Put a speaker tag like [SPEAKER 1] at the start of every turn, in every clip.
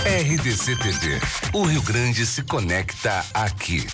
[SPEAKER 1] RDC TV. O Rio Grande se conecta aqui.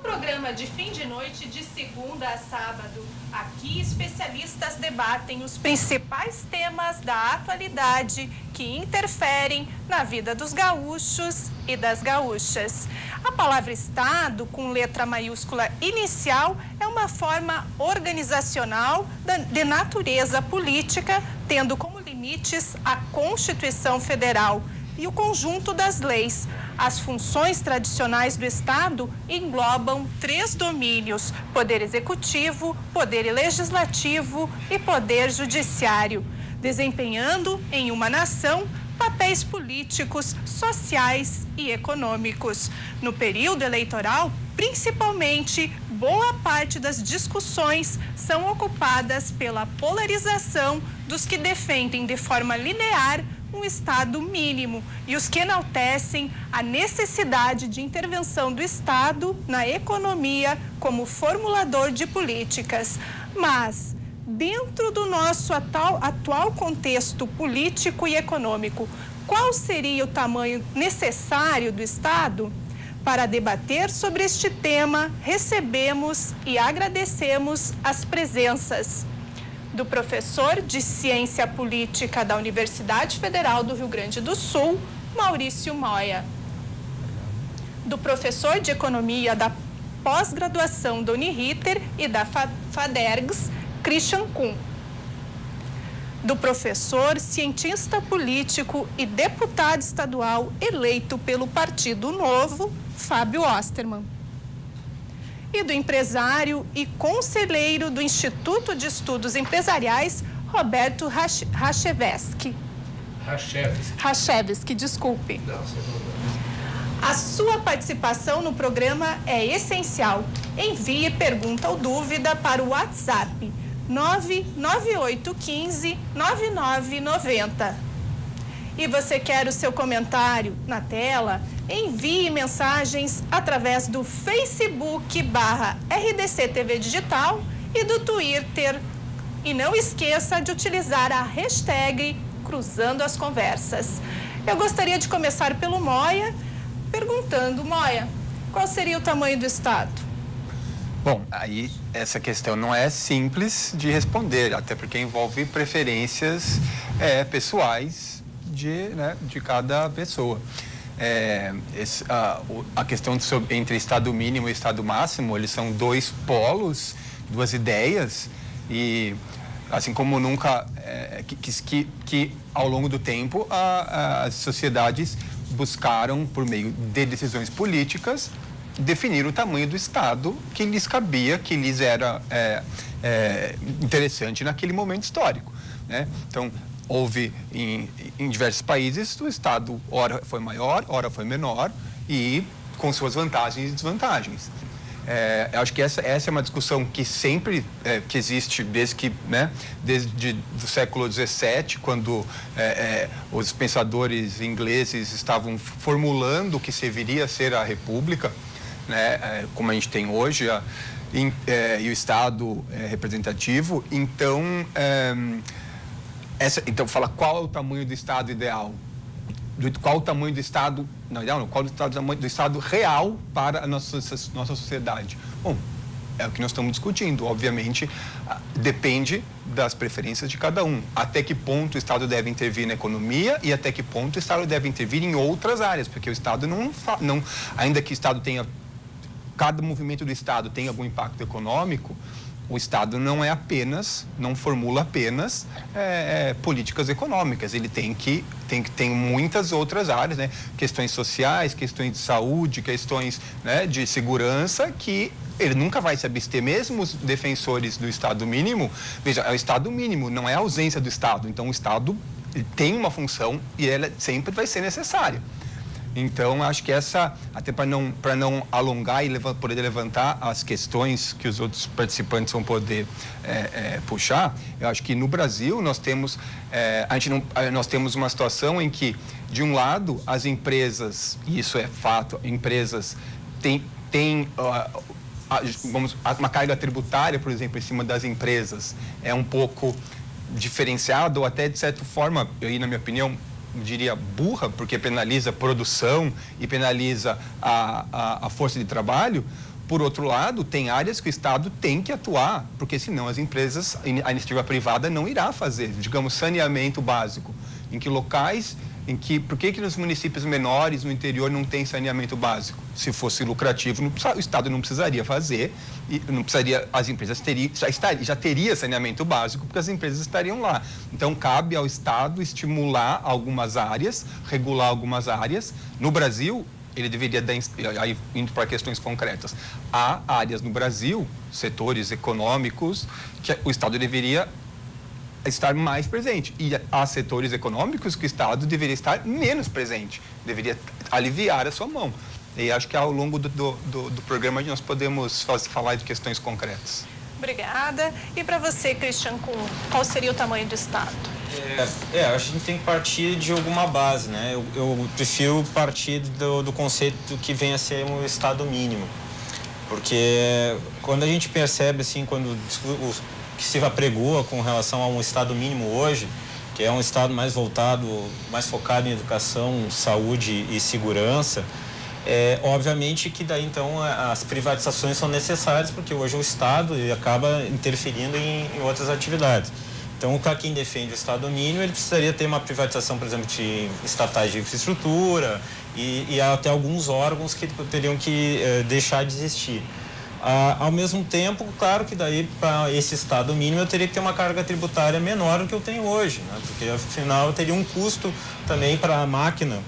[SPEAKER 2] Programa de fim de noite de segunda a sábado. Aqui, especialistas debatem os principais temas da atualidade que interferem na vida dos gaúchos e das gaúchas. A palavra Estado, com letra maiúscula inicial, é uma forma organizacional de natureza política, tendo como limites a Constituição Federal e o conjunto das leis. As funções tradicionais do Estado englobam 3 domínios: poder executivo, poder legislativo e poder judiciário, desempenhando em uma nação papéis políticos, sociais e econômicos. No período eleitoral, principalmente, boa parte das discussões são ocupadas pela polarização dos que defendem de forma linear um Estado mínimo e os que enaltecem a necessidade de intervenção do Estado na economia como formulador de políticas. Mas, dentro do nosso atual contexto político e econômico, qual seria o tamanho necessário do Estado? Para debater sobre este tema, recebemos e agradecemos as presenças do professor de Ciência Política da Universidade Federal do Rio Grande do Sul, Maurício Moia. Do professor de Economia da pós-graduação da Uniriter e da FADERGS, Christian Kuhn. Do professor, cientista político e deputado estadual eleito pelo Partido Novo, Fábio Osterman. E do empresário e conselheiro do Instituto de Estudos Empresariais, Roberto Rachevski. Rachevski, desculpe.
[SPEAKER 3] Não, sem problema.
[SPEAKER 2] A sua participação no programa é essencial. Envie pergunta ou dúvida para o WhatsApp 99815-9990. E você quer o seu comentário na tela? Envie mensagens através do Facebook/RDC TV Digital e do Twitter. E não esqueça de utilizar a hashtag Cruzando as Conversas. Eu gostaria de começar pelo Moia, perguntando, Moia, qual seria o tamanho do Estado?
[SPEAKER 4] Bom, aí essa questão não é simples de responder, até porque envolve preferências pessoais de cada pessoa. A questão entre Estado mínimo e Estado máximo, eles são 2 polos, 2 ideias, e assim como nunca, que ao longo do tempo as sociedades buscaram, por meio de decisões políticas, definir o tamanho do Estado que lhes cabia, que lhes era interessante naquele momento histórico, né? Então, houve em diversos países, o Estado ora foi maior, ora foi menor, e com suas vantagens e desvantagens. Eu acho que essa é uma discussão que sempre que existe desde o século XVII, quando os pensadores ingleses estavam formulando o que deveria ser a República, né, como a gente tem hoje, e o Estado representativo. Então, então fala qual é o tamanho do Estado ideal, qual o tamanho do Estado, não ideal não, qual o tamanho do Estado real para a nossa sociedade. Bom, é o que nós estamos discutindo. Obviamente, depende das preferências de cada um. Até que ponto o Estado deve intervir na economia e até que ponto o Estado deve intervir em outras áreas, porque o Estado ainda que o Estado tenha, cada movimento do Estado tem algum impacto econômico, o Estado não formula apenas políticas econômicas, ele tem muitas outras áreas, né? Questões sociais, questões de saúde, questões, né, de segurança, que ele nunca vai se abster. Mesmo os defensores do Estado mínimo, veja, é o Estado mínimo, não é a ausência do Estado. Então, o Estado tem uma função e ela sempre vai ser necessária. Então, acho que até para não alongar e poder levantar as questões que os outros participantes vão poder puxar, eu acho que no Brasil nós temos, nós temos uma situação em que, de um lado, as empresas, e isso é fato, empresas têm uma carga tributária, por exemplo, em cima das empresas, é um pouco diferenciado, ou até, de certa forma, aí, na minha opinião, diria burra, porque penaliza a produção e penaliza a força de trabalho. Por outro lado, tem áreas que o Estado tem que atuar, porque senão as empresas, a iniciativa privada não irá fazer, digamos, saneamento básico. Em que locais, por que nos municípios menores, no interior, não tem saneamento básico? Se fosse lucrativo, o Estado não precisaria fazer, e não precisaria, as empresas já teria saneamento básico, porque as empresas estariam lá. Então, cabe ao Estado estimular algumas áreas, regular algumas áreas. No Brasil, ele deveria, aí indo para questões concretas, há áreas no Brasil, setores econômicos, que o Estado deveria estar mais presente. E há setores econômicos que o Estado deveria estar menos presente, deveria aliviar a sua mão. E acho que ao longo do programa nós podemos falar de questões concretas.
[SPEAKER 2] Obrigada. E para você, Christian Kuhn, qual seria o tamanho do Estado?
[SPEAKER 3] A gente tem que partir de alguma base, né? Eu prefiro partir do conceito que vem a ser um Estado mínimo. Porque quando a gente percebe, assim, quando que se apregoa com relação a um Estado mínimo hoje, que é um Estado mais voltado, mais focado em educação, saúde e segurança, obviamente que daí então as privatizações são necessárias, porque hoje o Estado acaba interferindo em outras atividades. Então, para quem defende o Estado mínimo, ele precisaria ter uma privatização, por exemplo, de estatais de infraestrutura e até alguns órgãos que teriam que deixar de existir. Ao mesmo tempo, claro que daí para esse Estado mínimo eu teria que ter uma carga tributária menor do que eu tenho hoje, né? Porque afinal eu teria um custo também para a máquina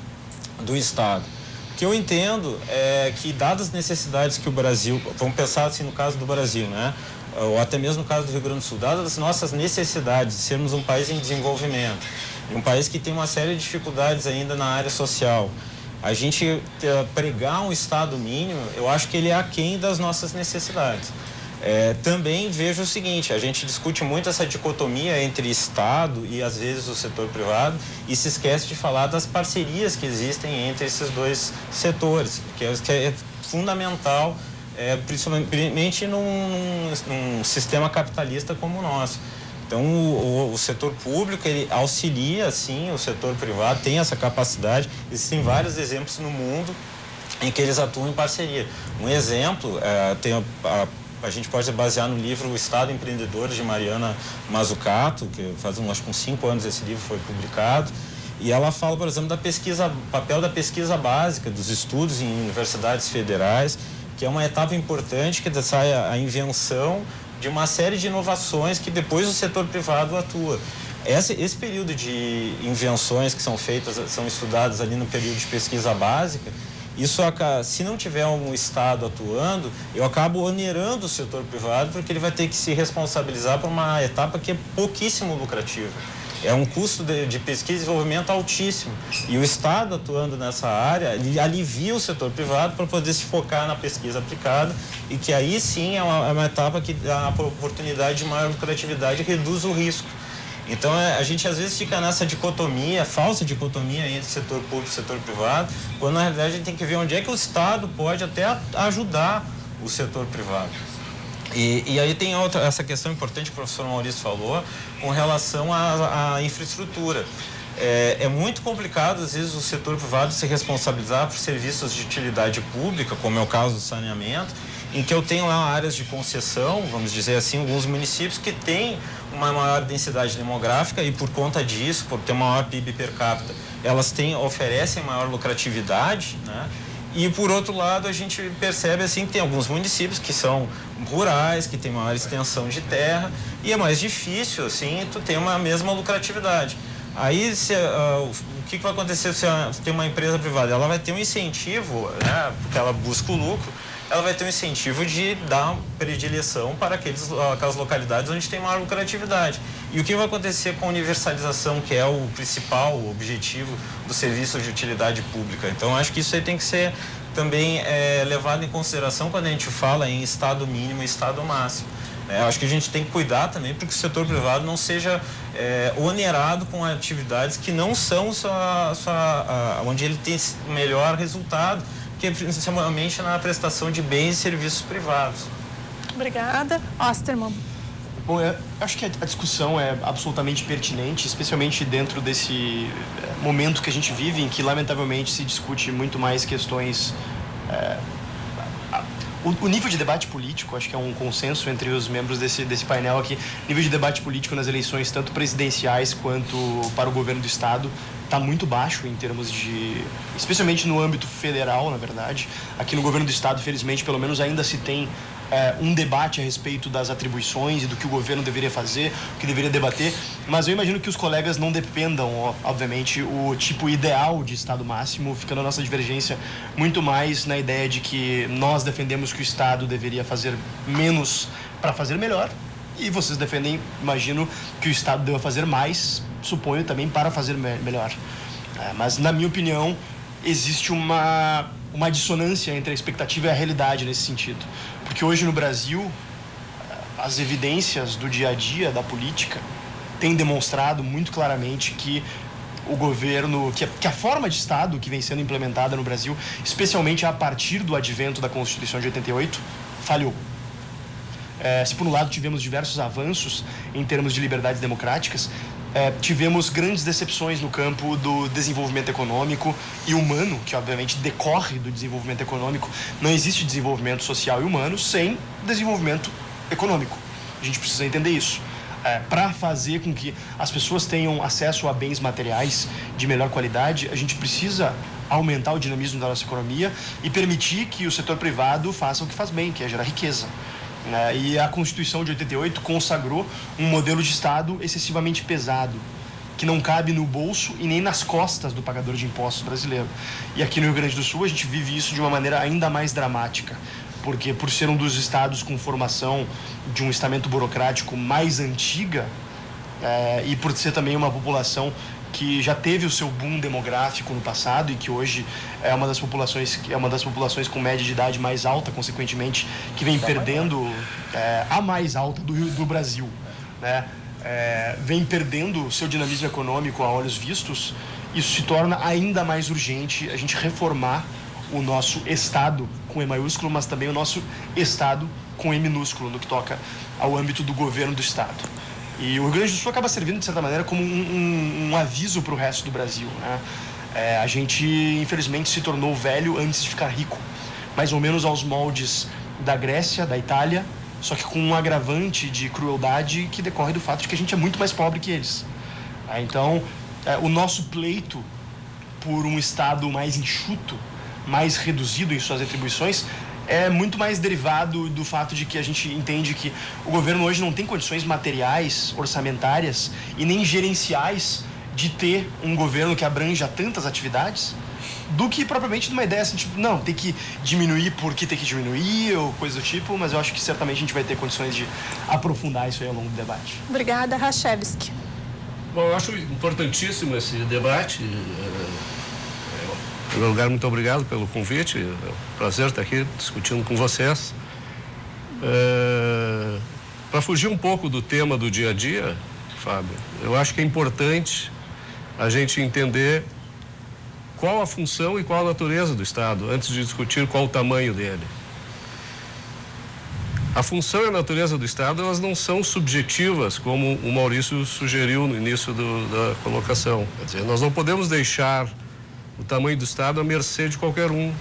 [SPEAKER 3] do Estado. O que eu entendo é que, dadas as necessidades que o Brasil, vamos pensar assim no caso do Brasil, né? Ou até mesmo no caso do Rio Grande do Sul, dadas as nossas necessidades de sermos um país em desenvolvimento, um país que tem uma série de dificuldades ainda na área social, a gente pregar um Estado mínimo, eu acho que ele é aquém das nossas necessidades. Também vejo o seguinte, a gente discute muito essa dicotomia entre Estado e, às vezes, o setor privado, e se esquece de falar das parcerias que existem entre esses dois setores, que é fundamental, principalmente num sistema capitalista como o nosso. Então, o setor público, ele auxilia, sim, o setor privado, tem essa capacidade. Existem vários exemplos no mundo em que eles atuam em parceria. Um exemplo, a gente pode basear no livro O Estado Empreendedor, de Mariana Mazzucato, que faz acho que uns 5 anos esse livro foi publicado. E ela fala, por exemplo, papel da pesquisa básica, dos estudos em universidades federais, que é uma etapa importante que sai a invenção de uma série de inovações que depois o setor privado atua. Esse período de invenções que são feitas, são estudadas ali no período de pesquisa básica, isso, se não tiver um Estado atuando, eu acabo onerando o setor privado, porque ele vai ter que se responsabilizar por uma etapa que é pouquíssimo lucrativa. É um custo de pesquisa e desenvolvimento altíssimo. E o Estado atuando nessa área, ele alivia o setor privado para poder se focar na pesquisa aplicada, e que aí sim é uma etapa que dá a oportunidade de maior lucratividade e reduz o risco. Então, a gente às vezes fica nessa dicotomia, falsa dicotomia entre setor público e setor privado, quando na realidade a gente tem que ver onde é que o Estado pode até ajudar o setor privado. E aí tem essa questão importante que o professor Maurício falou, com relação à infraestrutura. É muito complicado, às vezes, o setor privado se responsabilizar por serviços de utilidade pública, como é o caso do saneamento, em que eu tenho lá áreas de concessão, vamos dizer assim, alguns municípios que têm uma maior densidade demográfica e, por conta disso, por ter maior PIB per capita, elas oferecem maior lucratividade, né? E, por outro lado, a gente percebe assim que tem alguns municípios que são rurais, que têm maior extensão de terra, e é mais difícil, assim, tu ter uma mesma lucratividade. Aí, o que vai acontecer se tem uma empresa privada? Ela vai ter um incentivo, né, porque ela busca o lucro, ela vai ter um incentivo de dar predileção para aquelas localidades onde tem maior lucratividade. E o que vai acontecer com a universalização, que é o principal objetivo do serviço de utilidade pública? Então, acho que isso aí tem que ser também levado em consideração quando a gente fala em estado mínimo e estado máximo. Acho que a gente tem que cuidar também para que o setor privado não seja onerado com atividades que não são onde ele tem melhor resultado, que é principalmente na prestação de bens e serviços privados.
[SPEAKER 2] Obrigada. Osterman.
[SPEAKER 5] Bom, eu acho que a discussão é absolutamente pertinente, especialmente dentro desse momento que a gente vive, em que, lamentavelmente, se discute muito mais questões... O nível de debate político, acho que é um consenso entre os membros desse painel aqui, nível de debate político nas eleições, tanto presidenciais quanto para o governo do Estado, está muito baixo em termos de... especialmente no âmbito federal, na verdade. Aqui no governo do Estado, felizmente, pelo menos ainda se tem um debate a respeito das atribuições e do que o governo deveria fazer, o que deveria debater, mas eu imagino que os colegas não dependam, obviamente, o tipo ideal de Estado máximo, ficando a nossa divergência muito mais na ideia de que nós defendemos que o Estado deveria fazer menos para fazer melhor, e vocês defendem, imagino, que o Estado deva fazer mais, suponho também, para fazer melhor. Mas, na minha opinião, existe uma dissonância entre a expectativa e a realidade nesse sentido. Porque hoje no Brasil, as evidências do dia a dia da política têm demonstrado muito claramente que o governo, que a forma de Estado que vem sendo implementada no Brasil, especialmente a partir do advento da Constituição de 88, falhou. Se por um lado tivemos diversos avanços em termos de liberdades democráticas, tivemos grandes decepções no campo do desenvolvimento econômico e humano, que obviamente decorre do desenvolvimento econômico. Não existe desenvolvimento social e humano sem desenvolvimento econômico. A gente precisa entender isso. Para fazer com que as pessoas tenham acesso a bens materiais de melhor qualidade, a gente precisa aumentar o dinamismo da nossa economia e permitir que o setor privado faça o que faz bem, que é gerar riqueza. E a Constituição de 88 consagrou um modelo de Estado excessivamente pesado, que não cabe no bolso e nem nas costas do pagador de impostos brasileiro. E aqui no Rio Grande do Sul a gente vive isso de uma maneira ainda mais dramática, porque por ser um dos estados com formação de um estamento burocrático mais antiga, e por ser também uma população que já teve o seu boom demográfico no passado e que hoje é uma das populações com média de idade mais alta, consequentemente, que vem perdendo a mais alta do Brasil, né? Vem perdendo o seu dinamismo econômico a olhos vistos. Isso se torna ainda mais urgente a gente reformar o nosso Estado com E maiúsculo, mas também o nosso Estado com E minúsculo, no que toca ao âmbito do governo do Estado. E o Rio Grande do Sul acaba servindo, de certa maneira, como um aviso para o resto do Brasil, né? A gente, infelizmente, se tornou velho antes de ficar rico, mais ou menos aos moldes da Grécia, da Itália, só que com um agravante de crueldade que decorre do fato de que a gente é muito mais pobre que eles. Então, o nosso pleito por um Estado mais enxuto, mais reduzido em suas atribuições, é muito mais derivado do fato de que a gente entende que o governo hoje não tem condições materiais, orçamentárias e nem gerenciais de ter um governo que abranja tantas atividades, do que propriamente de uma ideia assim, tipo, não, tem que diminuir porque tem que diminuir ou coisa do tipo, mas eu acho que certamente a gente vai ter condições de aprofundar isso aí ao longo do debate.
[SPEAKER 2] Obrigada, Rachevski.
[SPEAKER 6] Bom, eu acho importantíssimo esse debate. Em primeiro lugar, muito obrigado pelo convite. É um prazer estar aqui discutindo com vocês. Para fugir um pouco do tema do dia a dia, Fábio, eu acho que é importante a gente entender qual a função e qual a natureza do Estado, antes de discutir qual o tamanho dele. A função e a natureza do Estado, elas não são subjetivas, como o Maurício sugeriu no início da colocação. Quer dizer, nós não podemos deixar o tamanho do Estado à mercê de qualquer um.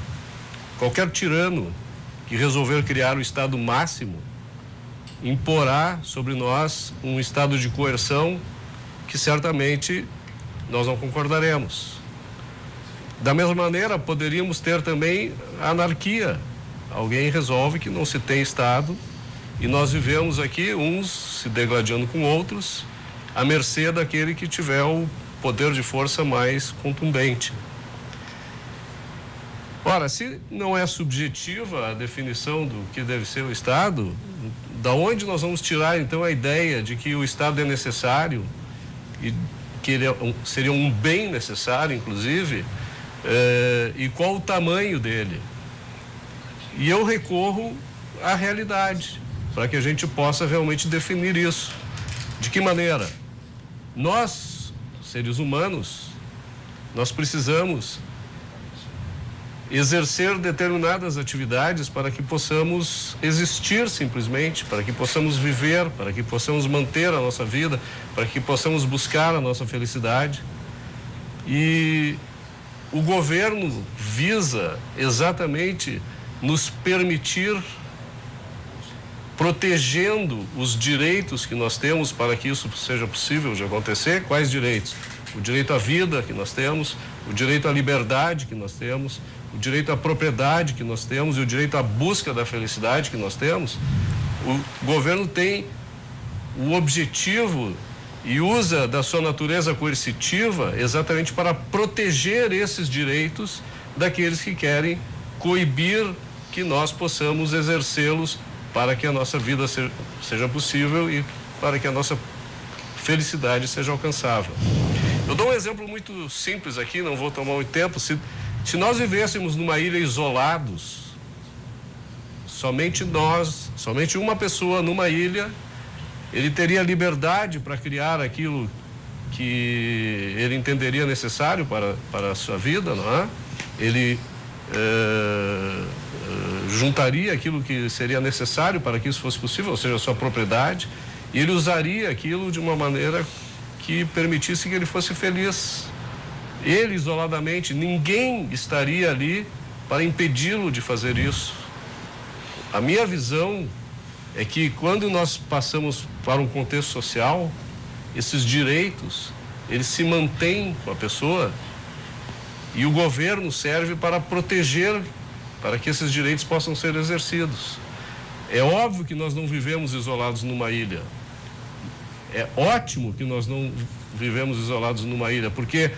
[SPEAKER 6] Qualquer tirano que resolver criar o Estado máximo imporá sobre nós um estado de coerção que certamente nós não concordaremos. Da mesma maneira, poderíamos ter também a anarquia. Alguém resolve que não se tem Estado e nós vivemos aqui, uns se degladiando com outros, à mercê daquele que tiver o poder de força mais contundente. Ora, se não é subjetiva a definição do que deve ser o Estado, da onde nós vamos tirar então a ideia de que o Estado é necessário e que ele seria um bem necessário, inclusive, e qual o tamanho dele? E eu recorro à realidade, para que a gente possa realmente definir isso. De que maneira? Nós, seres humanos, nós precisamos exercer determinadas atividades para que possamos existir simplesmente, para que possamos viver, para que possamos manter a nossa vida, para que possamos buscar a nossa felicidade. E o governo visa exatamente nos permitir, protegendo os direitos que nós temos para que isso seja possível de acontecer. Quais direitos? O direito à vida que nós temos, o direito à liberdade que nós temos, o direito à propriedade que nós temos e o direito à busca da felicidade que nós temos. O governo tem o objetivo e usa da sua natureza coercitiva exatamente para proteger esses direitos daqueles que querem coibir que nós possamos exercê-los para que a nossa vida seja possível e para que a nossa felicidade seja alcançável. Eu dou um exemplo muito simples aqui, não vou tomar muito tempo. Se nós vivêssemos numa ilha isolados, somente nós, somente uma pessoa numa ilha, ele teria liberdade para criar aquilo que ele entenderia necessário para a sua vida, não é? Ele juntaria aquilo que seria necessário para que isso fosse possível, ou seja, a sua propriedade, e ele usaria aquilo de uma maneira que permitisse que ele fosse feliz. Ele isoladamente, ninguém estaria ali para impedi-lo de fazer isso. A minha visão é que quando nós passamos para um contexto social, esses direitos, eles se mantêm com a pessoa e o governo serve para proteger, para que esses direitos possam ser exercidos. É óbvio que nós não vivemos isolados numa ilha. É ótimo que nós não vivemos isolados numa ilha, porque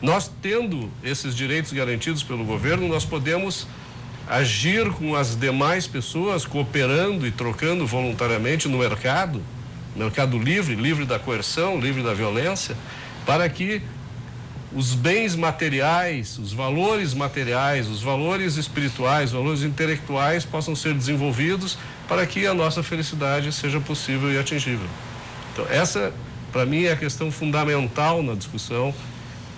[SPEAKER 6] nós, tendo esses direitos garantidos pelo governo, nós podemos agir com as demais pessoas, cooperando e trocando voluntariamente no mercado livre, livre da coerção, livre da violência, para que os bens materiais, os valores espirituais, os valores intelectuais possam ser desenvolvidos para que a nossa felicidade seja possível e atingível. Então, essa, para mim, é a questão fundamental na discussão,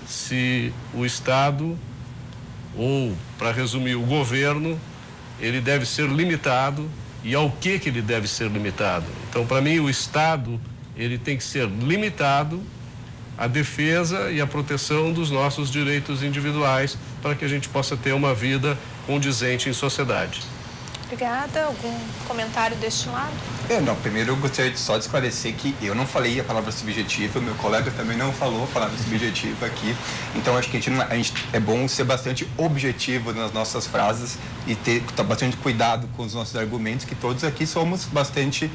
[SPEAKER 6] se o Estado, ou, para resumir, o governo, ele deve ser limitado e ao que ele deve ser limitado. Então, para mim, o Estado, ele tem que ser limitado à defesa e à proteção dos nossos direitos individuais para que a gente possa ter uma vida condizente em sociedade.
[SPEAKER 2] Obrigada. Algum comentário deste lado?
[SPEAKER 4] Não, primeiro eu gostaria só de esclarecer que eu não falei a palavra subjetiva, meu colega também não falou a palavra subjetiva aqui, então acho que a gente é bom ser bastante objetivo nas nossas frases e ter bastante cuidado com os nossos argumentos, que todos aqui somos bastante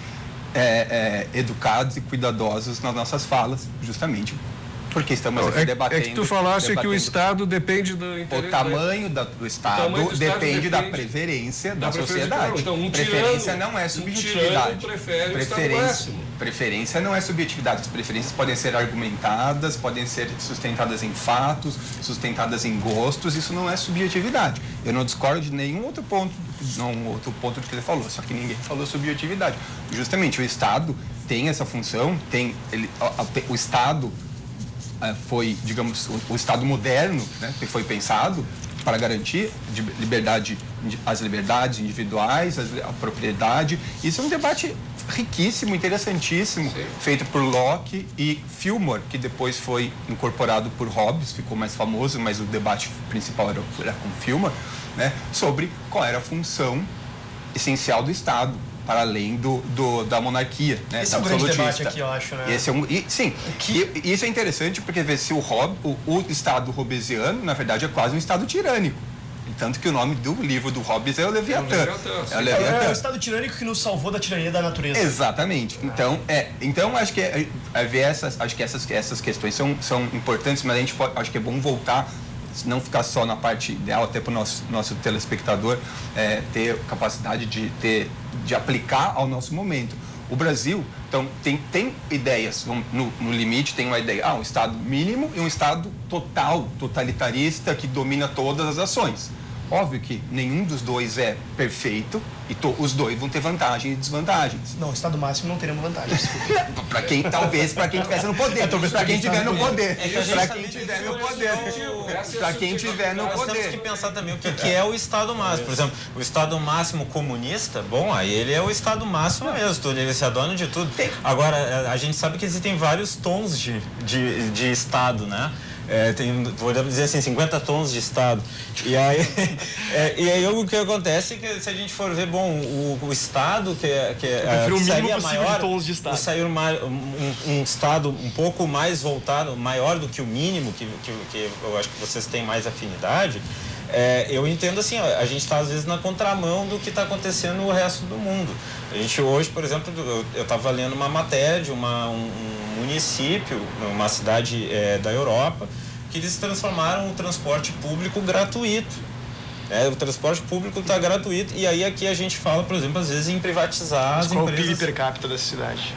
[SPEAKER 4] educados e cuidadosos nas nossas falas, justamente porque estamos aqui debatendo...
[SPEAKER 6] É que tu falaste que o Estado depende do interesse...
[SPEAKER 4] O tamanho do Estado depende da preferência da sociedade.
[SPEAKER 6] Então,
[SPEAKER 4] preferência não é subjetividade.
[SPEAKER 6] Preferência
[SPEAKER 4] não é subjetividade. As preferências podem ser argumentadas, podem ser sustentadas em fatos, sustentadas em gostos. Isso não é subjetividade. Eu não discordo de nenhum outro ponto do que ele falou, só que ninguém falou subjetividade. Justamente, o Estado tem essa função, o Estado... foi, digamos, o Estado moderno, né, que foi pensado para garantir as liberdades individuais, a propriedade. Isso é um debate riquíssimo, interessantíssimo, sim, feito por Locke e Fillmore, que depois foi incorporado por Hobbes, ficou mais famoso, mas o debate principal era com Fillmore, né, sobre qual era a função essencial do Estado, para além da monarquia, né?
[SPEAKER 5] Esse é um grande debate aqui, eu acho, né?
[SPEAKER 4] Isso é interessante porque se o Estado hobbesiano, na verdade, é quase um Estado tirânico. Tanto que o nome do livro do Hobbes é o Leviatã.
[SPEAKER 5] É o Estado tirânico que nos salvou da tirania da natureza.
[SPEAKER 4] Exatamente. Então acho que essas questões são importantes, mas acho que é bom voltar não ficar só na parte ideal, até para o nosso telespectador ter capacidade de aplicar ao nosso momento. O Brasil, então, tem ideias, no limite tem uma ideia, um Estado mínimo e um Estado totalitarista, que domina todas as ações. Óbvio que nenhum dos dois é perfeito e os dois vão ter vantagens e desvantagens.
[SPEAKER 5] Não, Estado máximo não teremos vantagens.
[SPEAKER 4] Talvez para quem estivesse no poder. Para quem estiver no poder. Para quem estiver no poder. Para quem estiver no poder.
[SPEAKER 3] Nós temos que pensar também o que é o Estado máximo. Por exemplo, o Estado máximo comunista, bom, aí ele é o Estado máximo mesmo, ele se adona de tudo. Agora, a gente sabe que existem vários tons de Estado, né? Podemos dizer assim, 50 tons de Estado. E aí o que acontece é que, se a gente for ver, bom, o Estado que seria maior,
[SPEAKER 5] tons de Estado.
[SPEAKER 3] Sair um Estado um pouco mais voltado, maior do que o mínimo, que eu acho que vocês têm mais afinidade. Eu entendo assim, a gente está às vezes na contramão do que está acontecendo no resto do mundo. A gente hoje, por exemplo, eu estava lendo uma matéria de um município, uma cidade da Europa, que eles transformaram o transporte público gratuito. O transporte público está gratuito, e aí aqui a gente fala, por exemplo, às vezes em privatizar as empresas.
[SPEAKER 5] Qual é o PIB per capita dessa cidade?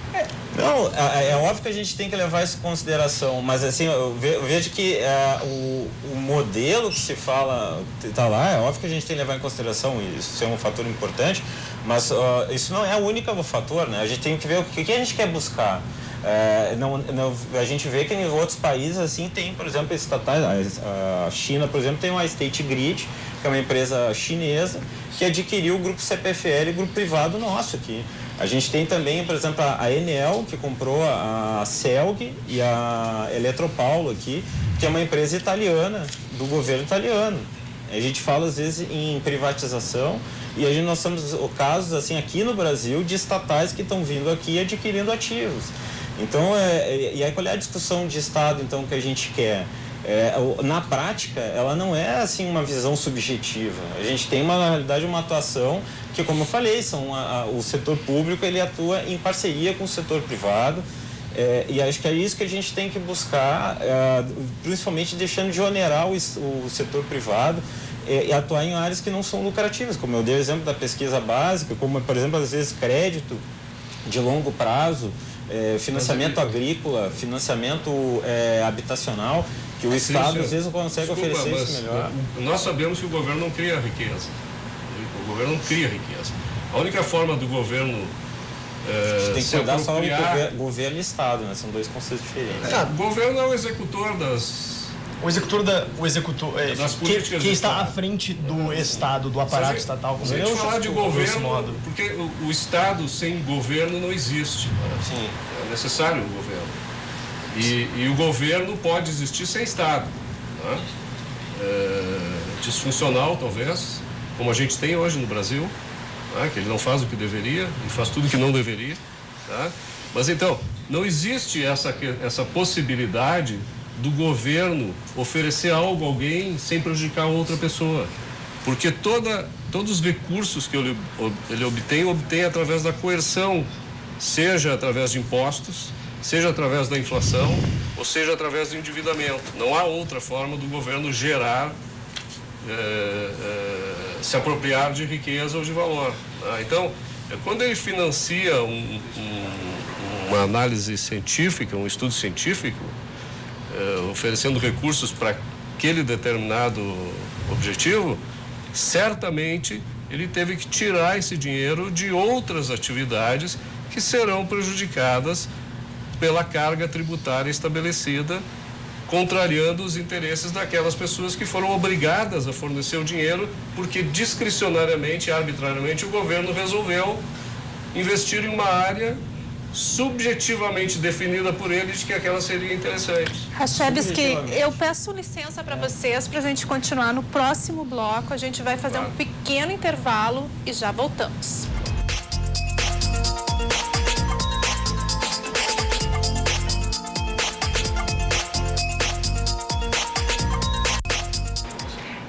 [SPEAKER 3] Não, é óbvio que a gente tem que levar isso em consideração, mas assim, eu vejo que o modelo que se fala está lá, é óbvio que a gente tem que levar em consideração, isso é um fator importante, mas isso não é o único fator, né? A gente tem que ver o que a gente quer buscar. A gente vê que em outros países assim tem, por exemplo, estatais. A China, por exemplo, tem uma State Grid, que é uma empresa chinesa que adquiriu o grupo CPFL, grupo privado nosso aqui. A gente tem também, por exemplo, a Enel, que comprou a Celg e a Eletropaulo aqui, que é uma empresa italiana, do governo italiano. A gente fala às vezes em privatização, e nós temos casos assim aqui no Brasil de estatais que estão vindo aqui adquirindo ativos. Então, e aí qual é a discussão de Estado então que a gente quer? Na prática, ela não é assim uma visão subjetiva. A gente tem na realidade uma atuação que, como eu falei, o setor público ele atua em parceria com o setor privado, e acho que é isso que a gente tem que buscar, principalmente deixando de onerar o setor privado e atuar em áreas que não são lucrativas, como eu dei o exemplo da pesquisa básica, como, por exemplo, às vezes crédito de longo prazo, financiamento agrícola, financiamento habitacional, que o Estado às vezes consegue oferecer isso melhor.
[SPEAKER 6] Nós sabemos que o governo não cria riqueza. O governo não cria riqueza. A única forma do governo
[SPEAKER 3] tem que cuidar só o governo e Estado, né? São dois conceitos diferentes.
[SPEAKER 6] O governo é o executor das...
[SPEAKER 5] O executor
[SPEAKER 6] das políticas
[SPEAKER 5] que está
[SPEAKER 6] Estado.
[SPEAKER 5] à frente do Estado, do aparato estatal.
[SPEAKER 6] Se a gente falar de governo, porque o Estado sem governo não existe.
[SPEAKER 3] Sim.
[SPEAKER 6] É necessário o governo. E o governo pode existir sem Estado. Né? Disfuncional, talvez, como a gente tem hoje no Brasil, né? Que ele não faz o que deveria, ele faz tudo o que não deveria. Tá? Mas então, não existe essa possibilidade do governo oferecer algo a alguém sem prejudicar outra pessoa. Porque todos os recursos que ele obtém através da coerção, seja através de impostos, seja através da inflação, ou seja através do endividamento. Não há outra forma do governo gerar, se apropriar de riqueza ou de valor. Tá? Então, quando ele financia uma análise científica, um estudo científico, oferecendo recursos para aquele determinado objetivo, certamente ele teve que tirar esse dinheiro de outras atividades que serão prejudicadas pela carga tributária estabelecida, contrariando os interesses daquelas pessoas que foram obrigadas a fornecer o dinheiro porque discricionariamente, arbitrariamente, o governo resolveu investir em uma área subjetivamente definida por ele de que aquela seria interessante.
[SPEAKER 2] Rachevski, eu peço licença para vocês para a gente continuar no próximo bloco. A gente vai fazer um pequeno intervalo e já voltamos.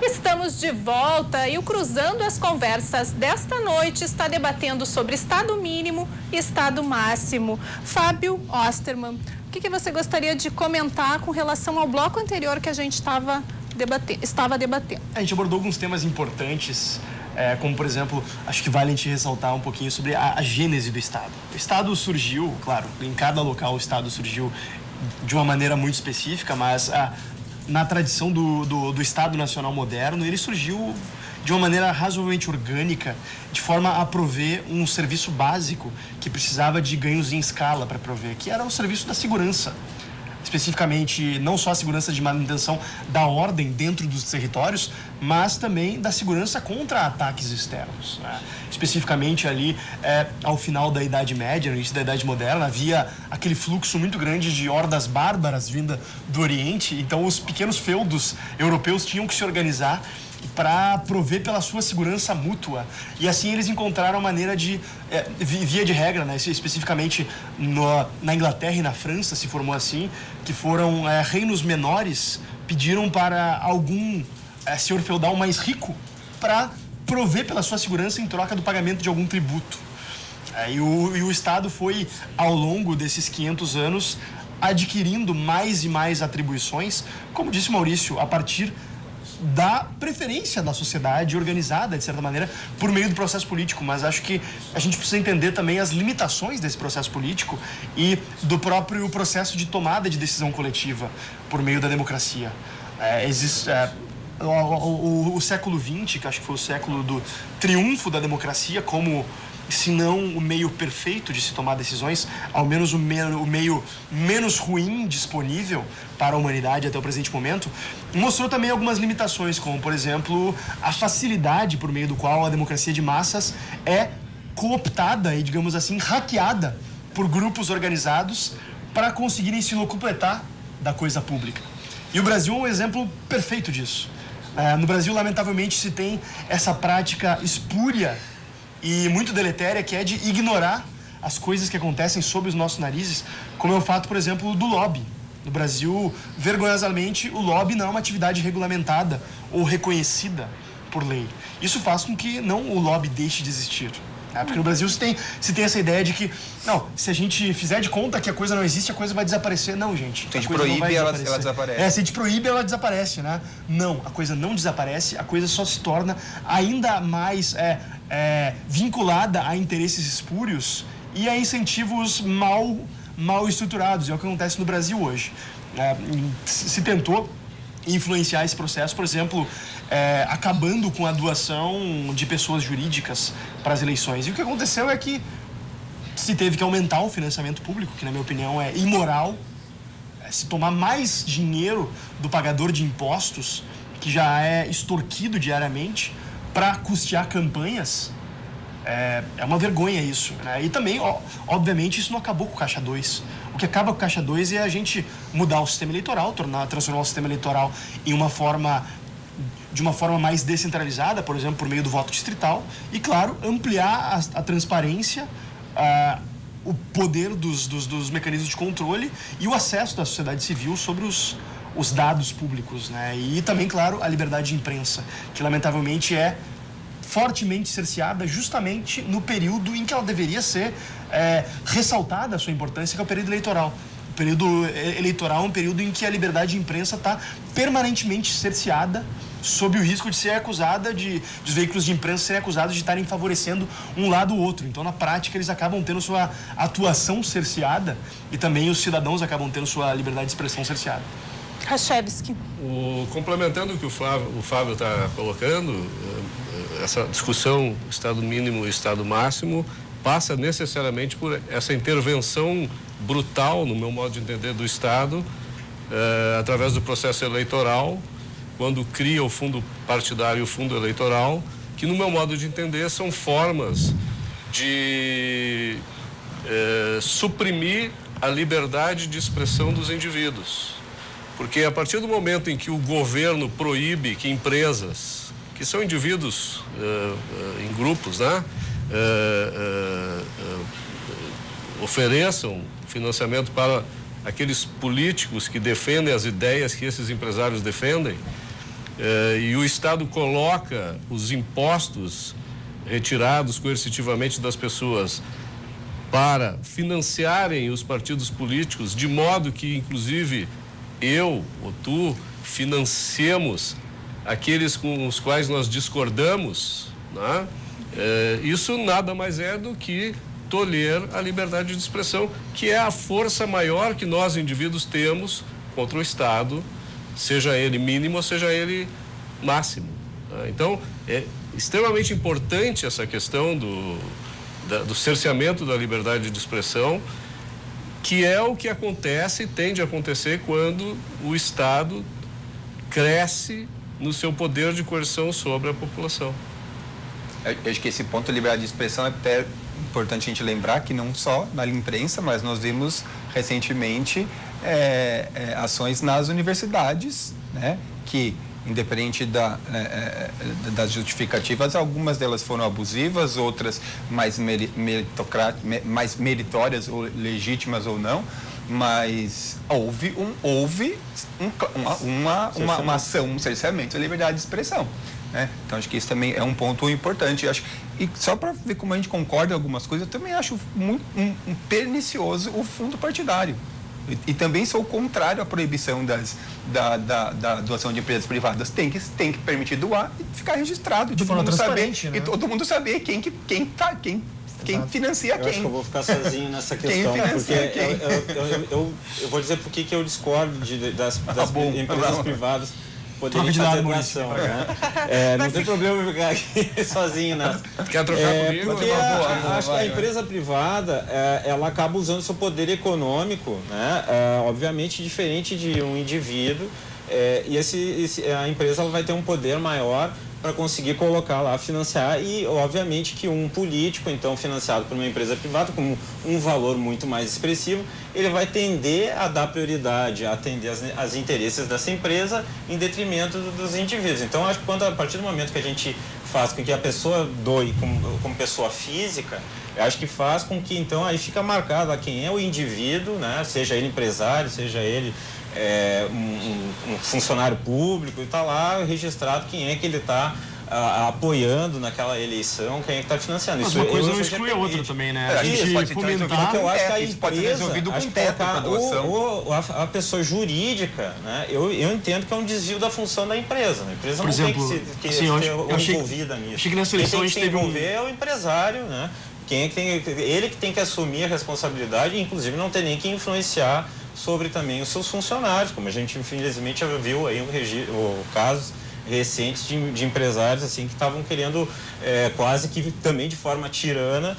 [SPEAKER 2] Estamos de volta e o Cruzando as Conversas desta noite está debatendo sobre Estado mínimo e Estado máximo. Fábio Osterman, o que você gostaria de comentar com relação ao bloco anterior que a gente estava estava debatendo.
[SPEAKER 5] A gente abordou alguns temas importantes, como, por exemplo, acho que vale a gente ressaltar um pouquinho sobre a gênese do Estado. O Estado surgiu, claro, em cada local o Estado surgiu de uma maneira muito específica, mas na tradição do Estado Nacional moderno, ele surgiu de uma maneira razoavelmente orgânica, de forma a prover um serviço básico que precisava de ganhos em escala para prover, que era o serviço da segurança. Especificamente, não só a segurança de manutenção da ordem dentro dos territórios, mas também da segurança contra ataques externos, né? Especificamente ali, ao final da Idade Média, no início da Idade Moderna, havia aquele fluxo muito grande de hordas bárbaras vinda do Oriente, então os pequenos feudos europeus tinham que se organizar para prover pela sua segurança mútua. E assim eles encontraram a maneira de, via de regra, né, especificamente na Inglaterra e na França se formou assim, que foram reinos menores, pediram para algum senhor feudal mais rico para prover pela sua segurança em troca do pagamento de algum tributo. E o Estado foi, ao longo desses 500 anos, adquirindo mais e mais atribuições, como disse Maurício, a partir da preferência da sociedade organizada, de certa maneira, por meio do processo político. Mas acho que a gente precisa entender também as limitações desse processo político e do próprio processo de tomada de decisão coletiva por meio da democracia. O século XX, que acho que foi o século do triunfo da democracia, como, se não o meio perfeito de se tomar decisões, ao menos o meio menos ruim disponível para a humanidade até o presente momento, mostrou também algumas limitações, como, por exemplo, a facilidade por meio do qual a democracia de massas é cooptada e, digamos assim, hackeada por grupos organizados para conseguirem se locupletar da coisa pública. E o Brasil é um exemplo perfeito disso. No Brasil, lamentavelmente, se tem essa prática espúria e muito deletéria, que é de ignorar as coisas que acontecem sob os nossos narizes, como é o fato, por exemplo, do lobby. No Brasil, vergonhosamente, o lobby não é uma atividade regulamentada ou reconhecida por lei. Isso faz com que o lobby deixe de existir. Porque no Brasil se tem essa ideia de que, não, se a gente fizer de conta que a coisa não existe, a coisa vai desaparecer. Não, gente.
[SPEAKER 4] Se a gente proíbe, ela desaparece.
[SPEAKER 5] Se a gente proíbe, ela desaparece, né? Não, a coisa não desaparece, a coisa só se torna ainda mais vinculada a interesses espúrios e a incentivos mal estruturados. É o que acontece no Brasil hoje. Se tentou influenciar esse processo, por exemplo, acabando com a doação de pessoas jurídicas para as eleições. E o que aconteceu é que se teve que aumentar o financiamento público, que na minha opinião é imoral, se tomar mais dinheiro do pagador de impostos, que já é extorquido diariamente, para custear campanhas. É uma vergonha isso, né? E também, obviamente, isso não acabou com o Caixa 2. O que acaba com o Caixa 2 é a gente mudar o sistema eleitoral, transformar o sistema eleitoral de uma forma mais descentralizada, por exemplo, por meio do voto distrital, e, claro, ampliar a transparência, o poder dos mecanismos de controle e o acesso da sociedade civil sobre os dados públicos, né? E também, claro, a liberdade de imprensa, que lamentavelmente é fortemente cerceada justamente no período em que ela deveria ser ressaltada a sua importância, que é o período eleitoral. O período eleitoral é um período em que a liberdade de imprensa está permanentemente cerceada, sob o risco de ser acusada dos veículos de imprensa serem acusados de estarem favorecendo um lado ou outro. Então, na prática, eles acabam tendo sua atuação cerceada e também os cidadãos acabam tendo sua liberdade de expressão cerceada.
[SPEAKER 2] Rachevski.
[SPEAKER 6] Complementando o que o Fábio está colocando, essa discussão Estado mínimo e Estado máximo passa necessariamente por essa intervenção brutal, no meu modo de entender, do Estado, através do processo eleitoral, quando cria o fundo partidário e o fundo eleitoral, que, no meu modo de entender, são formas de suprimir a liberdade de expressão dos indivíduos. Porque a partir do momento em que o governo proíbe que empresas, que são indivíduos em grupos, né, ofereçam financiamento para aqueles políticos que defendem as ideias que esses empresários defendem, e o Estado coloca os impostos retirados coercitivamente das pessoas para financiarem os partidos políticos, de modo que, inclusive, eu ou tu financiemos aqueles com os quais nós discordamos, né? Isso nada mais é do que tolher a liberdade de expressão, que é a força maior que nós, indivíduos, temos contra o Estado, seja ele mínimo ou seja ele máximo. Né? Então, é extremamente importante essa questão do cerceamento da liberdade de expressão, que é o que acontece e tende a acontecer quando o Estado cresce no seu poder de coerção sobre a população.
[SPEAKER 4] Eu acho que esse ponto de liberdade de expressão é até importante a gente lembrar que não só na imprensa, mas nós vimos recentemente ações nas universidades, né, que, independente das justificativas, algumas delas foram abusivas, outras mais meritórias ou legítimas ou não, mas houve uma ação, um cerceamento da liberdade de expressão. Então, acho que isso também é um ponto importante. E só para ver como a gente concorda em algumas coisas, eu também acho muito pernicioso o fundo partidário. E também sou contrário à proibição da doação de empresas privadas. Tem que permitir doar e ficar registrado.
[SPEAKER 7] De forma transparente, né?
[SPEAKER 4] E todo mundo saber quem financia quem.
[SPEAKER 3] Eu acho que eu vou ficar sozinho nessa questão, porque eu vou dizer por que eu discordo das empresas privadas poderem fazer doação, né? Não tem problema eu ficar aqui sozinho nessa.
[SPEAKER 6] Quer trocar comigo?
[SPEAKER 3] Porque acho que a empresa privada, ela acaba usando seu poder econômico, né? Obviamente diferente de um indivíduo, e a empresa ela vai ter um poder maior para conseguir colocar lá, financiar, e obviamente que um político, então, financiado por uma empresa privada, com um valor muito mais expressivo, ele vai tender a dar prioridade, a atender as interesses dessa empresa em detrimento dos indivíduos. Então, acho que a partir do momento que a gente faz com que a pessoa doe como pessoa física, eu acho que faz com que, então, aí fica marcado quem é o indivíduo, né? Seja ele empresário, seja ele um funcionário público, e está lá registrado quem é que ele está apoiando naquela eleição, quem é que está financiando.
[SPEAKER 5] Mas
[SPEAKER 3] isso,
[SPEAKER 5] uma coisa não exclui a outra também, né? A gente fomentar...
[SPEAKER 3] Porque eu acho que a empresa,
[SPEAKER 4] pode ser resolvido com teto para doação.
[SPEAKER 3] A pessoa jurídica, né? Eu entendo que é um desvio da função da empresa. A empresa
[SPEAKER 5] Por exemplo,
[SPEAKER 3] não tem que ser envolvida nisso.
[SPEAKER 5] Achei que nessa eleição a gente teve
[SPEAKER 3] envolver é o empresário, né? Ele que tem que assumir a responsabilidade e, inclusive, não tem nem que influenciar sobre também os seus funcionários, como a gente infelizmente já viu aí casos recentes de empresários assim que estavam querendo quase que também de forma tirana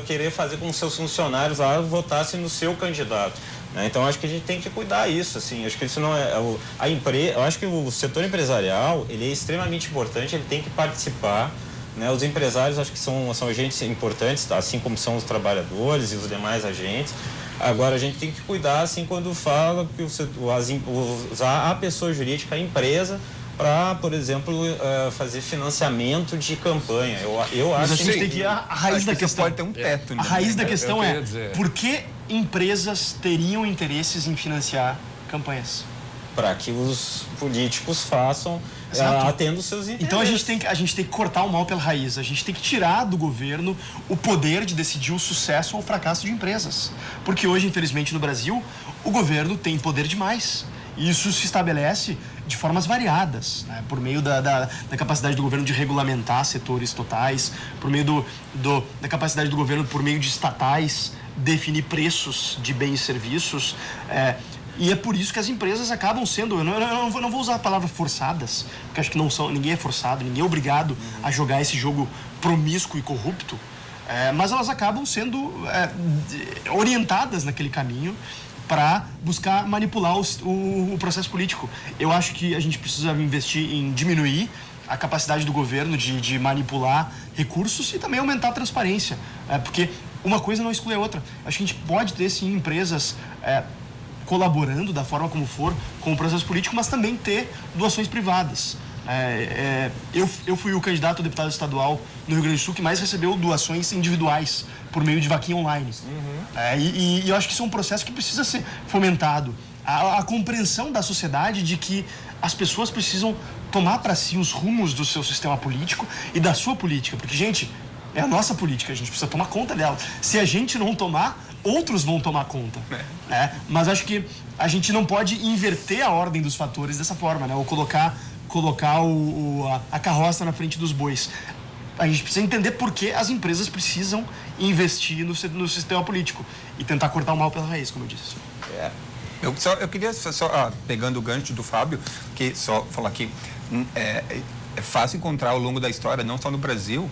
[SPEAKER 3] querer fazer com que seus funcionários lá votassem no seu candidato, né? Então acho que a gente tem que cuidar isso, assim. Acho que isso não é a empresa. Eu acho que o setor empresarial ele é extremamente importante, ele tem que participar, né? Os empresários acho que são agentes importantes, assim como são os trabalhadores e os demais agentes. Agora, a gente tem que cuidar, assim, quando fala que usar a pessoa jurídica, a empresa, para, por exemplo, fazer financiamento de campanha. Eu acho
[SPEAKER 5] Mas a gente tem que ir à raiz da questão.
[SPEAKER 4] Pode ter um teto.
[SPEAKER 5] A raiz da questão
[SPEAKER 6] dizer.
[SPEAKER 5] Por que empresas teriam interesses em financiar campanhas?
[SPEAKER 3] Para que os políticos façam, atendo seus interesses.
[SPEAKER 5] Então a gente tem que cortar o mal pela raiz. A gente tem que tirar do governo o poder de decidir o sucesso ou o fracasso de empresas. Porque hoje, infelizmente, no Brasil, o governo tem poder demais. E isso se estabelece de formas variadas, né? Por meio da capacidade do governo de regulamentar setores totais, por meio da capacidade do governo, por meio de estatais, definir preços de bens e serviços. E é por isso que as empresas acabam sendo, eu não vou usar a palavra forçadas, porque acho que não são, ninguém é forçado, ninguém é obrigado a jogar esse jogo promíscuo e corrupto, mas elas acabam sendo orientadas naquele caminho para buscar manipular o processo político. Eu acho que a gente precisa investir em diminuir a capacidade do governo de manipular recursos e também aumentar a transparência, porque uma coisa não exclui a outra. Acho que a gente pode ter, sim, empresas colaborando da forma como for com o processo político, mas também ter doações privadas. Eu fui o candidato a deputado estadual no Rio Grande do Sul que mais recebeu doações individuais por meio de vaquinha online. E eu acho que isso é um processo que precisa ser fomentado. A compreensão da sociedade de que as pessoas precisam tomar para si os rumos do seu sistema político e da sua política. Porque, gente, É a nossa política, a gente precisa tomar conta dela. Se a gente não tomar, outros vão tomar conta. Mas acho que a gente não pode inverter a ordem dos fatores dessa forma, né? Ou colocar a carroça na frente dos bois. A gente precisa entender por que as empresas precisam investir no sistema político e tentar cortar o mal pela raiz, como eu disse.
[SPEAKER 4] Eu queria só pegando o gancho do Fábio, que só falar que é fácil encontrar ao longo da história, não só no Brasil,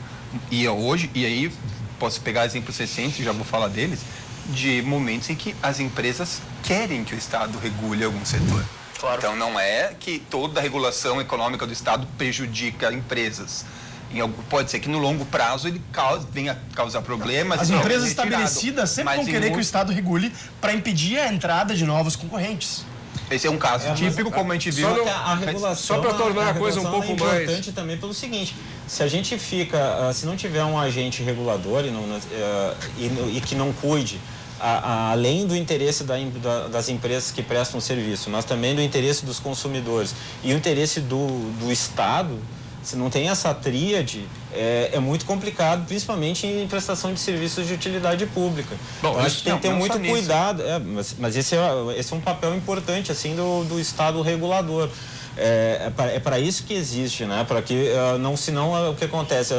[SPEAKER 4] e hoje, e aí posso pegar exemplos recentes, já vou falar deles, de momentos em que as empresas querem que o Estado regule algum setor.
[SPEAKER 5] Claro.
[SPEAKER 4] Então não é que toda a regulação econômica do Estado prejudica empresas. Pode ser que no longo prazo ele venha a causar problemas.
[SPEAKER 5] As empresas estabelecidas sempre vão querer que o Estado regule para impedir a entrada de novos concorrentes.
[SPEAKER 4] Esse é um caso típico, como a gente viu.
[SPEAKER 3] A regulação,
[SPEAKER 6] só para tornar a coisa um pouco mais...
[SPEAKER 3] é importante também pelo seguinte, se a gente se não tiver um agente regulador e que não cuide, além do interesse das empresas que prestam serviço, mas também do interesse dos consumidores e o interesse do Estado, se não tem essa tríade, é muito complicado, principalmente em prestação de serviços de utilidade pública. Bom, acho que tem que ter muito cuidado, mas esse é um papel importante assim do Estado regulador. É para isso que existe, né? Para que senão o que acontece?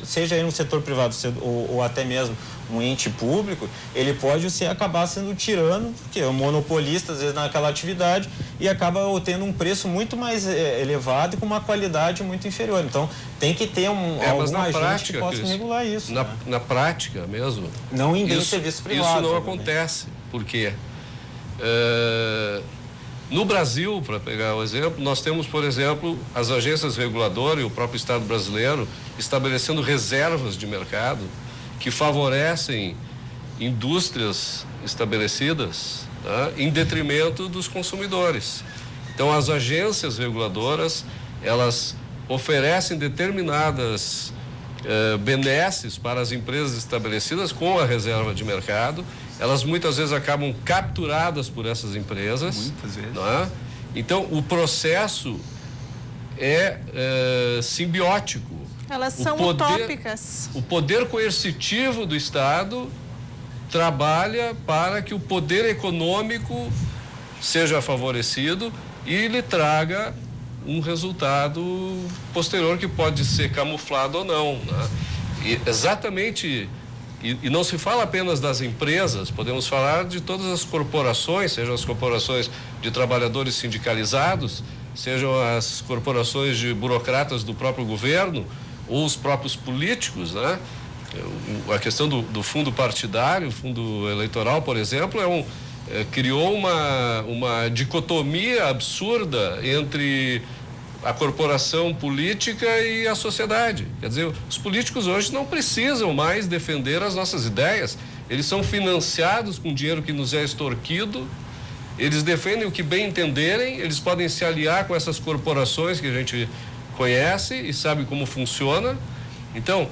[SPEAKER 3] Seja aí no setor privado ou até mesmo um ente público, ele pode acabar sendo tirano, porque é um monopolista às vezes naquela atividade e acaba tendo um preço muito mais elevado e com uma qualidade muito inferior. Então tem que ter algum agente que possa regular isso.
[SPEAKER 6] Na prática mesmo.
[SPEAKER 3] Não em serviço privado.
[SPEAKER 6] Isso não acontece. Por quê? No Brasil, para pegar o exemplo, nós temos, por exemplo, as agências reguladoras e o próprio Estado brasileiro estabelecendo reservas de mercado que favorecem indústrias estabelecidas, tá, em detrimento dos consumidores. Então, as agências reguladoras, elas oferecem determinadas benesses para as empresas estabelecidas com a reserva de mercado. Elas muitas vezes acabam capturadas por essas empresas.
[SPEAKER 4] Muitas vezes.
[SPEAKER 6] Né? Então, o processo é simbiótico.
[SPEAKER 2] Elas são utópicas.
[SPEAKER 6] O poder coercitivo do Estado trabalha para que o poder econômico seja favorecido e lhe traga um resultado posterior que pode ser camuflado ou não. Né? E exatamente... E não se fala apenas das empresas, podemos falar de todas as corporações, sejam as corporações de trabalhadores sindicalizados, sejam as corporações de burocratas do próprio governo ou os próprios políticos, né? A questão do fundo partidário, o fundo eleitoral, por exemplo, criou uma dicotomia absurda entre a corporação política e a sociedade. Quer dizer, os políticos hoje não precisam mais defender as nossas ideias. Eles são financiados com dinheiro que nos é extorquido, eles defendem o que bem entenderem, eles podem se aliar com essas corporações que a gente conhece e sabe como funciona. Então,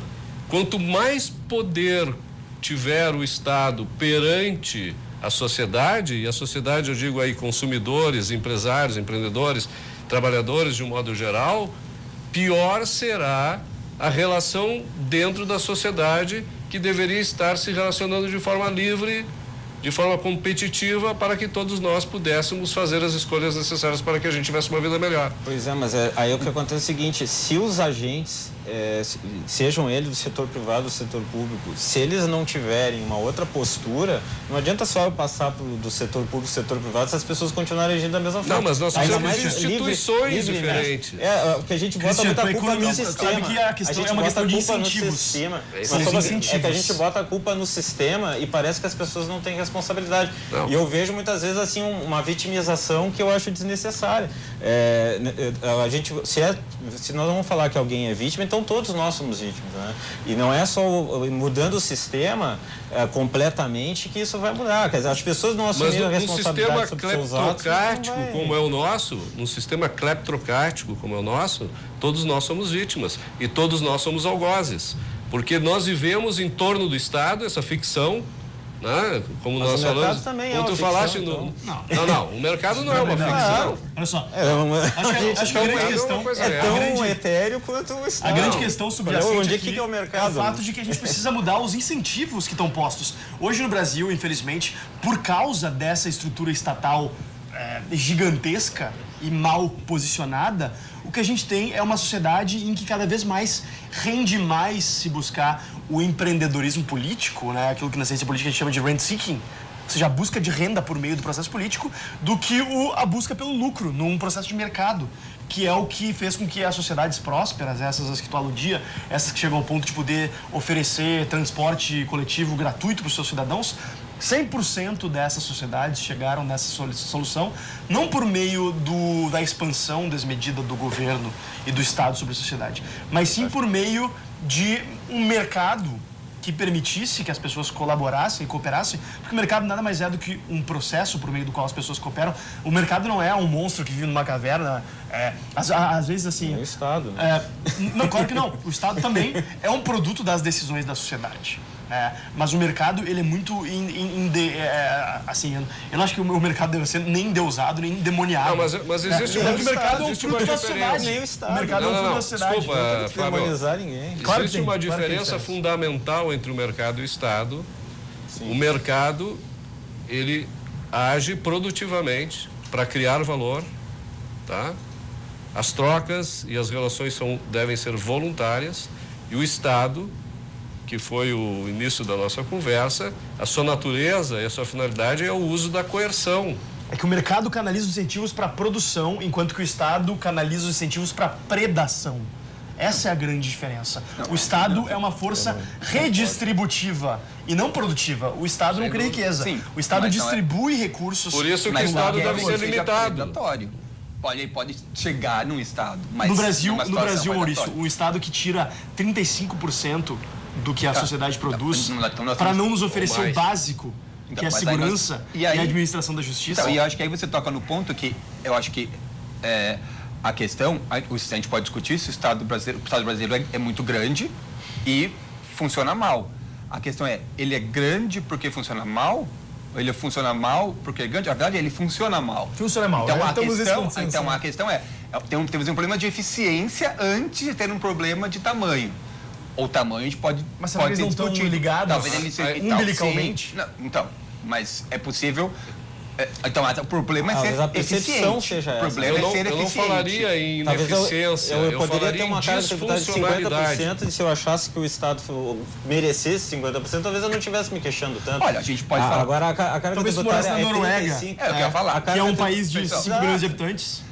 [SPEAKER 6] quanto mais poder tiver o Estado perante a sociedade, e a sociedade eu digo aí consumidores, empresários, empreendedores, trabalhadores de um modo geral, pior será a relação dentro da sociedade que deveria estar se relacionando de forma livre, de forma competitiva, para que todos nós pudéssemos fazer as escolhas necessárias para que a gente tivesse uma vida melhor.
[SPEAKER 3] Pois é, mas aí o que acontece é o seguinte, se os agentes, sejam eles do setor privado ou do setor público, se eles não tiverem uma outra postura, não adianta só eu passar do setor público ao setor privado se as pessoas continuarem agindo da mesma forma.
[SPEAKER 6] Não, mas nós temos instituições diferentes.
[SPEAKER 3] Né? Porque a gente bota muita culpa no sistema.
[SPEAKER 5] Sabe que a questão é uma questão de incentivos.
[SPEAKER 3] É que a gente bota a culpa no sistema e parece que as pessoas não têm responsabilidade. Não. E eu vejo muitas vezes assim uma vitimização que eu acho desnecessária. Se nós vamos falar que alguém é vítima, então todos nós somos vítimas, né? E não é só mudando o sistema completamente que isso vai mudar. Quer dizer, as pessoas não assumiram a responsabilidade sobre seus atos.
[SPEAKER 6] Como é o nosso, num sistema cleptocrático como é o nosso, todos nós somos vítimas e todos nós somos algozes, porque nós vivemos em torno do Estado essa ficção, né? Como
[SPEAKER 3] Mas
[SPEAKER 6] nós
[SPEAKER 3] o mercado
[SPEAKER 6] falamos.
[SPEAKER 3] também é
[SPEAKER 6] Como tu
[SPEAKER 3] uma
[SPEAKER 6] falaste
[SPEAKER 3] ficção,
[SPEAKER 6] Não, o mercado não é uma ficção.
[SPEAKER 5] Olha só,
[SPEAKER 3] Acho
[SPEAKER 5] que a grande questão
[SPEAKER 3] é tão etéreo quanto o Estado.
[SPEAKER 5] A grande questão subjacente
[SPEAKER 3] Onde
[SPEAKER 5] aqui
[SPEAKER 3] é o mercado?
[SPEAKER 5] é o fato de que a gente precisa mudar os incentivos que estão postos. Hoje no Brasil, infelizmente, por causa dessa estrutura estatal gigantesca e mal posicionada, o que a gente tem é uma sociedade em que cada vez mais rende mais se buscar o empreendedorismo político, né? Aquilo que na ciência política a gente chama de rent seeking, ou seja, a busca de renda por meio do processo político, do que a busca pelo lucro num processo de mercado, que é o que fez com que as sociedades prósperas, essas as que tu aludia, essas que chegam ao ponto de poder oferecer transporte coletivo gratuito para os seus cidadãos, 100% dessas sociedades chegaram nessa solução, não por meio da expansão desmedida do governo e do Estado sobre a sociedade, mas sim por meio de um mercado que permitisse que as pessoas colaborassem e cooperassem, porque o mercado nada mais é do que um processo por meio do qual as pessoas cooperam. O mercado não é um monstro que vive numa caverna, às vezes assim...
[SPEAKER 3] É o Estado.
[SPEAKER 5] Não, claro que não. O Estado também é um produto das decisões da sociedade. Mas o mercado, ele é muito assim, eu não acho que o mercado deve ser nem endeusado, nem endemoniado.
[SPEAKER 6] Não, mas existe
[SPEAKER 5] o mercado é um
[SPEAKER 6] existe uma
[SPEAKER 5] fruto da
[SPEAKER 6] diferença.
[SPEAKER 5] sociedade.
[SPEAKER 3] Nem o Estado.
[SPEAKER 5] O mercado é um fruto da sociedade.
[SPEAKER 6] Desculpa,
[SPEAKER 3] Não tem que
[SPEAKER 6] Fábio.
[SPEAKER 3] demonizar ninguém.
[SPEAKER 5] Claro que
[SPEAKER 6] Existe
[SPEAKER 5] tem,
[SPEAKER 6] uma
[SPEAKER 5] claro que tem
[SPEAKER 6] diferença
[SPEAKER 5] diferença.
[SPEAKER 6] fundamental entre o mercado e o Estado. O mercado, ele age produtivamente para criar valor, tá? As trocas e as relações devem ser voluntárias, e o Estado, que foi o início da nossa conversa, a sua natureza e a sua finalidade é o uso da coerção.
[SPEAKER 5] É que o mercado canaliza os incentivos para produção, enquanto que o Estado canaliza os incentivos para predação. Essa é a grande diferença. O Estado é uma força redistributiva e não produtiva. O Estado não cria riqueza.
[SPEAKER 7] Sim,
[SPEAKER 5] O Estado
[SPEAKER 7] mas não é-
[SPEAKER 5] distribui recursos.
[SPEAKER 6] Por isso que o
[SPEAKER 7] Mas
[SPEAKER 6] Estado
[SPEAKER 7] não
[SPEAKER 6] deve
[SPEAKER 7] é
[SPEAKER 6] ser
[SPEAKER 7] que seja
[SPEAKER 6] limitado.
[SPEAKER 7] predatório. Pode chegar num Estado, mas
[SPEAKER 5] No Brasil,
[SPEAKER 7] numa situação
[SPEAKER 5] Maurício,
[SPEAKER 7] predatória.
[SPEAKER 5] um Estado que tira 35% do que a sociedade produz
[SPEAKER 7] então nós
[SPEAKER 5] para
[SPEAKER 7] temos-
[SPEAKER 5] não nos oferecer
[SPEAKER 6] ou
[SPEAKER 5] o
[SPEAKER 6] mais.
[SPEAKER 5] básico, que
[SPEAKER 7] Então,
[SPEAKER 5] é a
[SPEAKER 7] mas aí nós-
[SPEAKER 5] segurança
[SPEAKER 7] e
[SPEAKER 5] e
[SPEAKER 7] aí-
[SPEAKER 5] a administração da justiça.
[SPEAKER 7] Então, e eu acho que aí você toca no ponto que eu acho que a questão, a gente pode discutir se o Estado brasileiro é muito grande e funciona mal. A questão é, ele é grande porque funciona mal? Ou ele funciona mal porque é grande? Na verdade, ele funciona mal.
[SPEAKER 5] Funciona mal,
[SPEAKER 7] Então,
[SPEAKER 5] né?
[SPEAKER 7] a
[SPEAKER 5] Estamos nesse
[SPEAKER 7] questão,
[SPEAKER 5] consenso,
[SPEAKER 7] então
[SPEAKER 5] né?
[SPEAKER 7] a questão temos um problema de eficiência antes de ter um problema de tamanho. Ou tamanho a gente pode
[SPEAKER 5] Mas será que eles
[SPEAKER 7] ser
[SPEAKER 5] não estão
[SPEAKER 7] discutido.
[SPEAKER 5] ligados
[SPEAKER 7] Talvez ele seja
[SPEAKER 5] umbilicalmente?
[SPEAKER 7] sim. Não, então, mas é possível. Então, mas o problema é
[SPEAKER 3] Talvez a
[SPEAKER 7] ser
[SPEAKER 3] percepção
[SPEAKER 7] eficiente.
[SPEAKER 3] seja
[SPEAKER 7] O
[SPEAKER 3] essa.
[SPEAKER 7] problema
[SPEAKER 6] Eu
[SPEAKER 7] é ser
[SPEAKER 6] não
[SPEAKER 7] eficiente.
[SPEAKER 6] falaria em
[SPEAKER 3] Talvez
[SPEAKER 6] ineficiência,
[SPEAKER 3] eu poderia
[SPEAKER 6] falaria
[SPEAKER 3] ter uma
[SPEAKER 6] em
[SPEAKER 3] carga tributária de
[SPEAKER 6] disfuncionalidade.
[SPEAKER 3] 50% e se eu achasse que o Estado merecesse 50%, talvez eu não estivesse me queixando tanto.
[SPEAKER 7] Olha, a gente pode falar.
[SPEAKER 3] Agora a carga
[SPEAKER 5] Talvez tu
[SPEAKER 3] tributária
[SPEAKER 5] morasse na
[SPEAKER 3] é
[SPEAKER 5] Noruega.
[SPEAKER 3] 35%.
[SPEAKER 7] É, eu quero falar.
[SPEAKER 3] A
[SPEAKER 5] Que
[SPEAKER 3] carga
[SPEAKER 5] é um
[SPEAKER 3] tributária-
[SPEAKER 5] país de 5
[SPEAKER 3] Exato.
[SPEAKER 5] milhões de habitantes.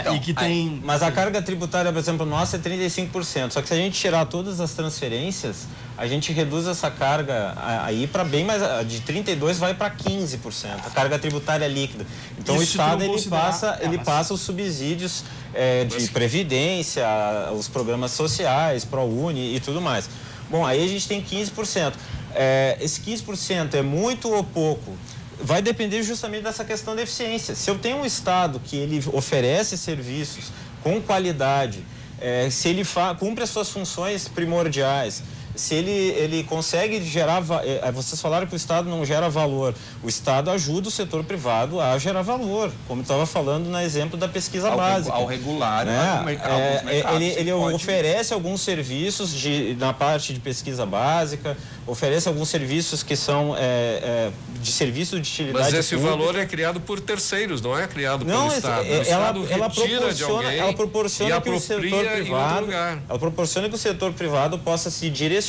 [SPEAKER 7] Então,
[SPEAKER 5] e que tem...
[SPEAKER 3] Mas a carga tributária, por exemplo, nossa é 35%. Só que se a gente tirar todas as transferências, a gente reduz essa carga aí para bem mais... De 32% vai para 15%, a carga tributária líquida. Então
[SPEAKER 5] Isso
[SPEAKER 3] o
[SPEAKER 5] se tu não
[SPEAKER 3] Estado ele
[SPEAKER 5] considerar- mas-
[SPEAKER 3] passa os subsídios de previdência, os programas sociais, ProUni e tudo mais. Bom, aí a gente tem 15%. Esse 15% é muito ou pouco? Vai depender justamente dessa questão da eficiência. Se eu tenho um Estado que ele oferece serviços com qualidade, se ele cumpre as suas funções primordiais, se ele consegue gerar... vocês falaram que o Estado não gera valor. O Estado ajuda o setor privado a gerar valor, como estava falando no exemplo da pesquisa básica.
[SPEAKER 7] Ao regular,
[SPEAKER 3] Né?
[SPEAKER 7] alguns mercados,
[SPEAKER 3] Ele
[SPEAKER 7] pode.
[SPEAKER 3] oferece alguns serviços na parte de pesquisa básica, oferece alguns serviços que são de serviço de utilidade
[SPEAKER 6] Mas esse
[SPEAKER 3] pública.
[SPEAKER 6] valor é criado por terceiros, não é criado
[SPEAKER 3] Não,
[SPEAKER 6] pelo Estado. O
[SPEAKER 3] ela
[SPEAKER 6] Estado retira de alguém
[SPEAKER 3] ela
[SPEAKER 6] e
[SPEAKER 3] proporciona que o setor
[SPEAKER 6] apropria em outro
[SPEAKER 3] privado,
[SPEAKER 6] lugar.
[SPEAKER 3] ela proporciona que o setor privado possa se direcionar.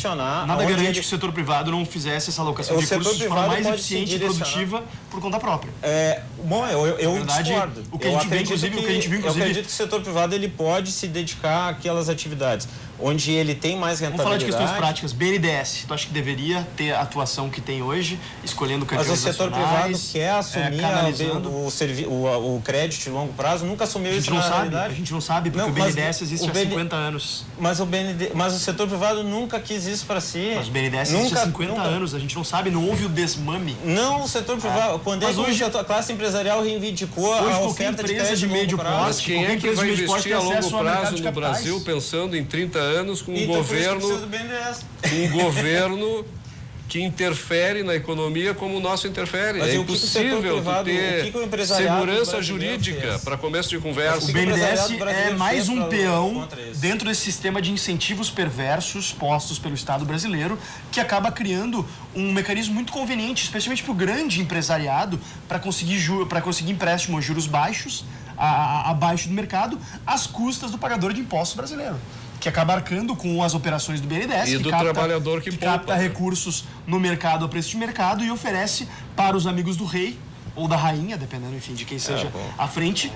[SPEAKER 5] Nada
[SPEAKER 3] aonde
[SPEAKER 5] garante
[SPEAKER 3] ele-
[SPEAKER 5] que o setor privado não fizesse essa alocação
[SPEAKER 3] O
[SPEAKER 5] de recursos
[SPEAKER 3] setor
[SPEAKER 5] de forma
[SPEAKER 3] privado
[SPEAKER 5] mais
[SPEAKER 3] pode se
[SPEAKER 5] eficiente e
[SPEAKER 3] direcionar.
[SPEAKER 5] produtiva por conta própria.
[SPEAKER 3] Bom, eu
[SPEAKER 5] Na verdade,
[SPEAKER 3] discordo.
[SPEAKER 5] o que a gente vê, inclusive,
[SPEAKER 3] Eu acredito que o setor privado ele pode se dedicar àquelas atividades onde ele tem mais
[SPEAKER 5] Vamos falar de
[SPEAKER 3] rentabilidade.
[SPEAKER 5] questões práticas. BNDES, tu acha que deveria ter a atuação que tem hoje, escolhendo
[SPEAKER 3] Mas o
[SPEAKER 5] campeões
[SPEAKER 3] setor privado
[SPEAKER 5] nacionais,
[SPEAKER 3] quer assumir
[SPEAKER 5] canalizando?
[SPEAKER 3] o crédito de longo prazo, nunca assumiu
[SPEAKER 5] A gente
[SPEAKER 3] isso
[SPEAKER 5] não
[SPEAKER 3] na
[SPEAKER 5] sabe,
[SPEAKER 3] realidade.
[SPEAKER 5] a gente não sabe, porque
[SPEAKER 3] Não,
[SPEAKER 5] o
[SPEAKER 3] mas
[SPEAKER 5] BNDES existe
[SPEAKER 3] o
[SPEAKER 5] há 50 anos.
[SPEAKER 3] Mas o setor privado nunca quis isso para si.
[SPEAKER 5] Mas o BNDES existe há 50 anos, a gente não sabe, não houve o desmame.
[SPEAKER 3] Não, o setor privado. Quando
[SPEAKER 5] Mas
[SPEAKER 3] é que
[SPEAKER 5] hoje-
[SPEAKER 3] a classe empresarial reivindicou
[SPEAKER 5] Hoje
[SPEAKER 3] a
[SPEAKER 5] qualquer
[SPEAKER 3] oferta de
[SPEAKER 5] empresa
[SPEAKER 3] crédito
[SPEAKER 5] de
[SPEAKER 3] longo
[SPEAKER 5] médio
[SPEAKER 3] prazo?
[SPEAKER 5] prazo,
[SPEAKER 6] Mas quem
[SPEAKER 5] qualquer
[SPEAKER 6] é que
[SPEAKER 5] empresa
[SPEAKER 6] vai
[SPEAKER 5] de médio porte
[SPEAKER 6] investir a
[SPEAKER 5] tem
[SPEAKER 6] longo
[SPEAKER 5] acesso ao mercado
[SPEAKER 6] prazo
[SPEAKER 5] de
[SPEAKER 6] no
[SPEAKER 5] capitais.
[SPEAKER 6] Brasil pensando em 30 anos com um
[SPEAKER 3] Então, por isso que precisa
[SPEAKER 6] governo
[SPEAKER 3] do BNDES.
[SPEAKER 6] que interfere na economia como o nosso interfere.
[SPEAKER 3] Mas
[SPEAKER 6] é
[SPEAKER 3] e o que o setor
[SPEAKER 6] impossível
[SPEAKER 3] privado,
[SPEAKER 6] ter
[SPEAKER 3] o que o empresariado
[SPEAKER 6] segurança
[SPEAKER 3] brasileiro
[SPEAKER 6] jurídica
[SPEAKER 3] fez?
[SPEAKER 6] para começo de conversa.
[SPEAKER 5] O
[SPEAKER 3] empresariado
[SPEAKER 5] BNDES é
[SPEAKER 3] brasileiro
[SPEAKER 5] mais
[SPEAKER 3] fez
[SPEAKER 5] um
[SPEAKER 3] pra
[SPEAKER 5] peão
[SPEAKER 3] contra isso?
[SPEAKER 5] dentro desse sistema de incentivos perversos postos pelo Estado brasileiro, que acaba criando um mecanismo muito conveniente, especialmente para o grande empresariado, para conseguir empréstimo a juros baixos, abaixo do mercado, às custas do pagador de impostos brasileiro, que acaba arcando com as operações do BNDES,
[SPEAKER 6] E do trabalhador que poupa,
[SPEAKER 5] capta recursos no mercado a preço de mercado e oferece para os amigos do rei ou da rainha, dependendo, enfim, de quem seja à frente,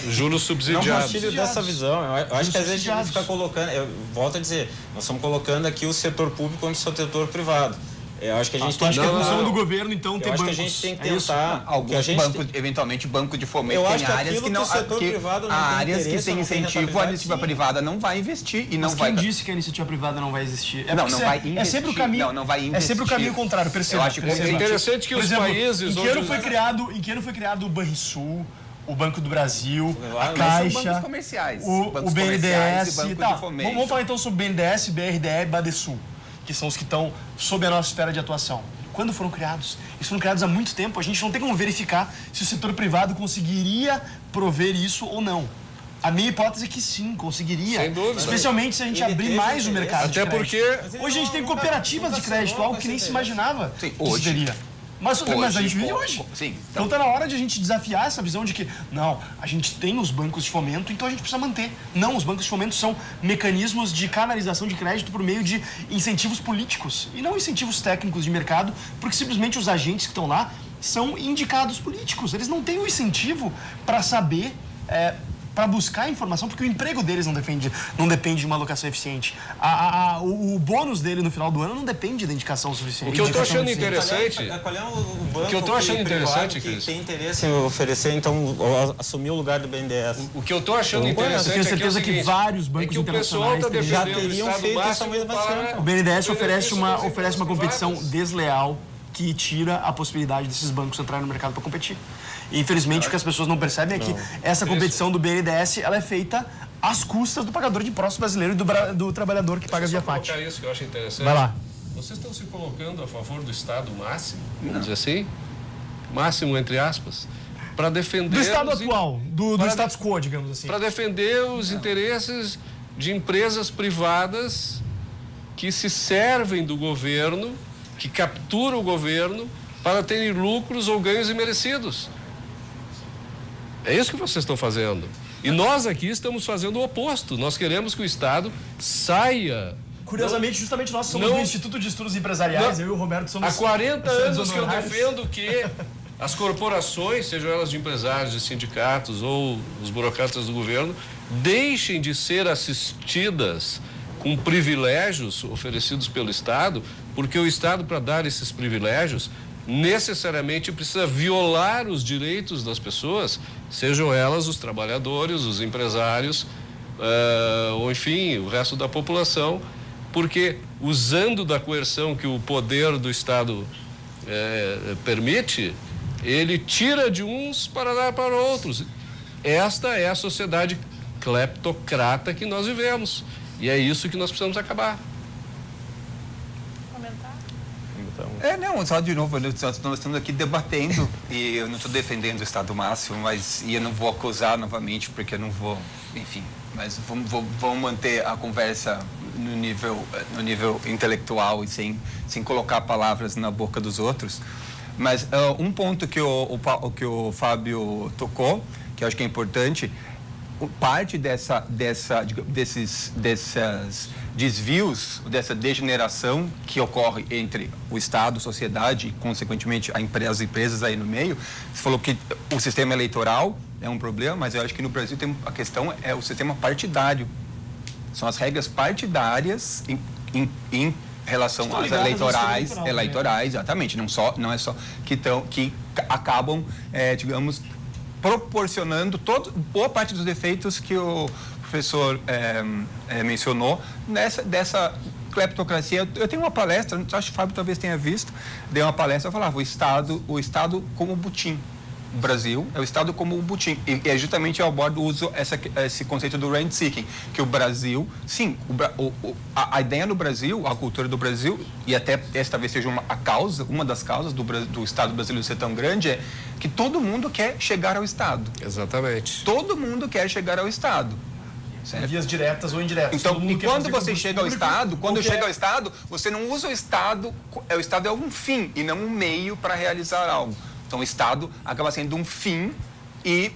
[SPEAKER 6] Juros
[SPEAKER 3] Não
[SPEAKER 6] subsidiados.
[SPEAKER 3] partilho dessa visão. Eu acho que às vezes a gente fica colocando, eu volto a dizer, nós estamos colocando aqui o setor público contra o setor privado. Eu acho que a gente tem
[SPEAKER 5] acho que é função do governo, então, ter
[SPEAKER 3] Eu acho
[SPEAKER 5] bancos.
[SPEAKER 3] que a gente tem que
[SPEAKER 5] É isso?
[SPEAKER 3] tentar.
[SPEAKER 7] Alguns bancos, eventualmente banco de fomento,
[SPEAKER 3] Eu
[SPEAKER 7] tem
[SPEAKER 3] acho que
[SPEAKER 7] áreas
[SPEAKER 3] aquilo
[SPEAKER 7] que não,
[SPEAKER 3] que o setor privado não
[SPEAKER 7] há
[SPEAKER 3] tem
[SPEAKER 7] áreas que
[SPEAKER 3] interesse,
[SPEAKER 7] tem
[SPEAKER 3] não tem
[SPEAKER 7] incentivo, a
[SPEAKER 3] rentabilidade,
[SPEAKER 7] iniciativa
[SPEAKER 3] sim.
[SPEAKER 7] privada não vai investir e não
[SPEAKER 5] Mas
[SPEAKER 7] vai.
[SPEAKER 5] quem disse que a iniciativa privada não vai existir?
[SPEAKER 7] Não,
[SPEAKER 5] porque
[SPEAKER 7] não vai investir.
[SPEAKER 5] É sempre o caminho.
[SPEAKER 7] Não vai
[SPEAKER 5] É
[SPEAKER 7] investir.
[SPEAKER 5] sempre o caminho contrário, perceba.
[SPEAKER 7] Eu acho que
[SPEAKER 5] perceba.
[SPEAKER 6] É interessante que
[SPEAKER 5] Por
[SPEAKER 6] os
[SPEAKER 5] exemplo,
[SPEAKER 6] países
[SPEAKER 5] em que ano
[SPEAKER 6] onde-
[SPEAKER 5] foi criado o Banrisul, o Banco do Brasil, a
[SPEAKER 7] Mas são
[SPEAKER 5] Caixa,
[SPEAKER 7] bancos comerciais.
[SPEAKER 5] o
[SPEAKER 7] Bancos comerciais
[SPEAKER 5] BNDES.
[SPEAKER 7] e banco
[SPEAKER 5] Tá,
[SPEAKER 7] de fomento.
[SPEAKER 5] vamos falar então sobre BNDES, BRDE e Badesul, que são os que estão sob a nossa esfera de atuação. Quando foram criados? Eles foram criados há muito tempo. A gente não tem como verificar se o setor privado conseguiria prover isso ou não. A minha hipótese é que sim, conseguiria.
[SPEAKER 6] Sem dúvida.
[SPEAKER 5] Especialmente se a gente
[SPEAKER 3] Ele
[SPEAKER 5] abrir
[SPEAKER 3] teve
[SPEAKER 5] mais o
[SPEAKER 3] interesse.
[SPEAKER 5] mercado de
[SPEAKER 6] Até
[SPEAKER 5] crédito.
[SPEAKER 6] porque
[SPEAKER 5] Hoje a gente tem cooperativas de crédito, algo que nem se imaginava
[SPEAKER 7] Sim,
[SPEAKER 5] que
[SPEAKER 7] hoje.
[SPEAKER 5] se teria. Mas a gente vive hoje.
[SPEAKER 7] Sim,
[SPEAKER 5] Então tá na hora de a gente desafiar essa visão de que, não, a gente tem os bancos de fomento, então a gente precisa manter. Não, os bancos de fomento são mecanismos de canalização de crédito por meio de incentivos políticos e não incentivos técnicos de mercado, porque simplesmente os agentes que estão lá são indicados políticos. Eles não têm o incentivo para saber, para buscar informação, porque o emprego deles não depende de uma alocação eficiente. O bônus dele no final do ano não depende da indicação suficiente.
[SPEAKER 6] o que eu estou achando
[SPEAKER 5] Indicação
[SPEAKER 6] interessante,
[SPEAKER 3] Qual é o banco
[SPEAKER 6] que eu tô achando
[SPEAKER 3] privado
[SPEAKER 6] interessante,
[SPEAKER 3] que
[SPEAKER 6] Cris,
[SPEAKER 3] tem interesse em oferecer, então, assumir o lugar do BNDES?
[SPEAKER 6] o que eu estou achando
[SPEAKER 5] Eu tenho
[SPEAKER 6] interessante é que é o
[SPEAKER 5] certeza que
[SPEAKER 6] seguinte,
[SPEAKER 5] vários
[SPEAKER 6] é
[SPEAKER 5] bancos
[SPEAKER 6] que o pessoal está
[SPEAKER 5] internacionais
[SPEAKER 3] já
[SPEAKER 6] defendendo o
[SPEAKER 3] teriam
[SPEAKER 6] Estado
[SPEAKER 3] feito essa
[SPEAKER 6] máximo
[SPEAKER 3] mesma
[SPEAKER 6] para
[SPEAKER 3] ação.
[SPEAKER 5] O BNDES
[SPEAKER 6] o
[SPEAKER 5] oferece uma
[SPEAKER 6] benefício das
[SPEAKER 5] competição
[SPEAKER 6] privadas.
[SPEAKER 5] desleal que tira a possibilidade desses bancos entrarem no mercado para competir. E, infelizmente, o que as pessoas não percebem é que essa competição do BNDES ela é feita às custas do pagador de impostos brasileiro e do trabalhador que paga via FAT.
[SPEAKER 6] colocar isso que eu acho interessante.
[SPEAKER 5] Vai lá.
[SPEAKER 6] Vocês estão se colocando a favor do Estado máximo, vamos dizer assim? Máximo, entre aspas, para defender...
[SPEAKER 5] Do estado
[SPEAKER 6] os in-
[SPEAKER 5] atual, do
[SPEAKER 6] para-
[SPEAKER 5] status quo, digamos assim.
[SPEAKER 6] Para defender os interesses de empresas privadas que se servem do governo, que capturam o governo para terem lucros ou ganhos imerecidos. É isso que vocês estão fazendo. E nós aqui estamos fazendo o oposto. Nós queremos que o Estado saia.
[SPEAKER 5] Curiosamente, justamente nós somos
[SPEAKER 6] não-
[SPEAKER 5] do Instituto de Estudos Empresariais,
[SPEAKER 6] não-
[SPEAKER 5] eu e o Roberto somos...
[SPEAKER 6] Há 40
[SPEAKER 5] somos
[SPEAKER 6] anos que eu
[SPEAKER 5] honorários.
[SPEAKER 6] defendo que as corporações, sejam elas de empresários, de sindicatos ou os burocratas do governo, deixem de ser assistidas com privilégios oferecidos pelo Estado, porque o Estado, para dar esses privilégios, necessariamente precisa violar os direitos das pessoas, sejam elas os trabalhadores, os empresários, ou enfim, o resto da população, porque usando da coerção que o poder do Estado permite, ele tira de uns para dar para outros. Esta é a sociedade cleptocrata que nós vivemos. E é isso que nós precisamos acabar.
[SPEAKER 2] Comentar?
[SPEAKER 7] Não, só de novo, nós estamos aqui debatendo e eu não estou defendendo o Estado máximo, mas e eu não vou acusar novamente, porque eu não vou, enfim, mas vamos manter a conversa no nível intelectual e sem colocar palavras na boca dos outros. Mas um ponto que o Fábio tocou, que eu acho que é importante, parte desses desvios, dessa degeneração que ocorre entre o Estado, a sociedade e, consequentemente, as empresas aí no meio. Você falou que o sistema eleitoral é um problema, mas eu acho que no Brasil a questão é o sistema partidário. São as regras partidárias em relação
[SPEAKER 5] Estão
[SPEAKER 7] às
[SPEAKER 5] ligadas ao sistema
[SPEAKER 7] eleitorais,
[SPEAKER 5] eleitoral,
[SPEAKER 7] exatamente, não é só que acabam, digamos, proporcionando boa parte dos defeitos que o professor mencionou dessa cleptocracia. Eu tenho uma palestra, acho que o Fábio talvez tenha visto, dei uma palestra, eu falava o Estado como butim. o Brasil é o Estado como o butim. E é justamente eu abordo, uso esse conceito do rent seeking, que o Brasil, sim, a ideia no Brasil, a cultura do Brasil, e até essa talvez seja uma das causas do Estado brasileiro ser tão grande, é que todo mundo quer chegar ao Estado.
[SPEAKER 6] Exatamente.
[SPEAKER 7] Todo mundo quer chegar ao Estado. Certo?
[SPEAKER 5] Vias diretas ou indiretas.
[SPEAKER 7] Então, e quando você chega ao Estado, você não usa o Estado é um fim e não um meio para realizar algo. Então, o Estado acaba sendo um fim e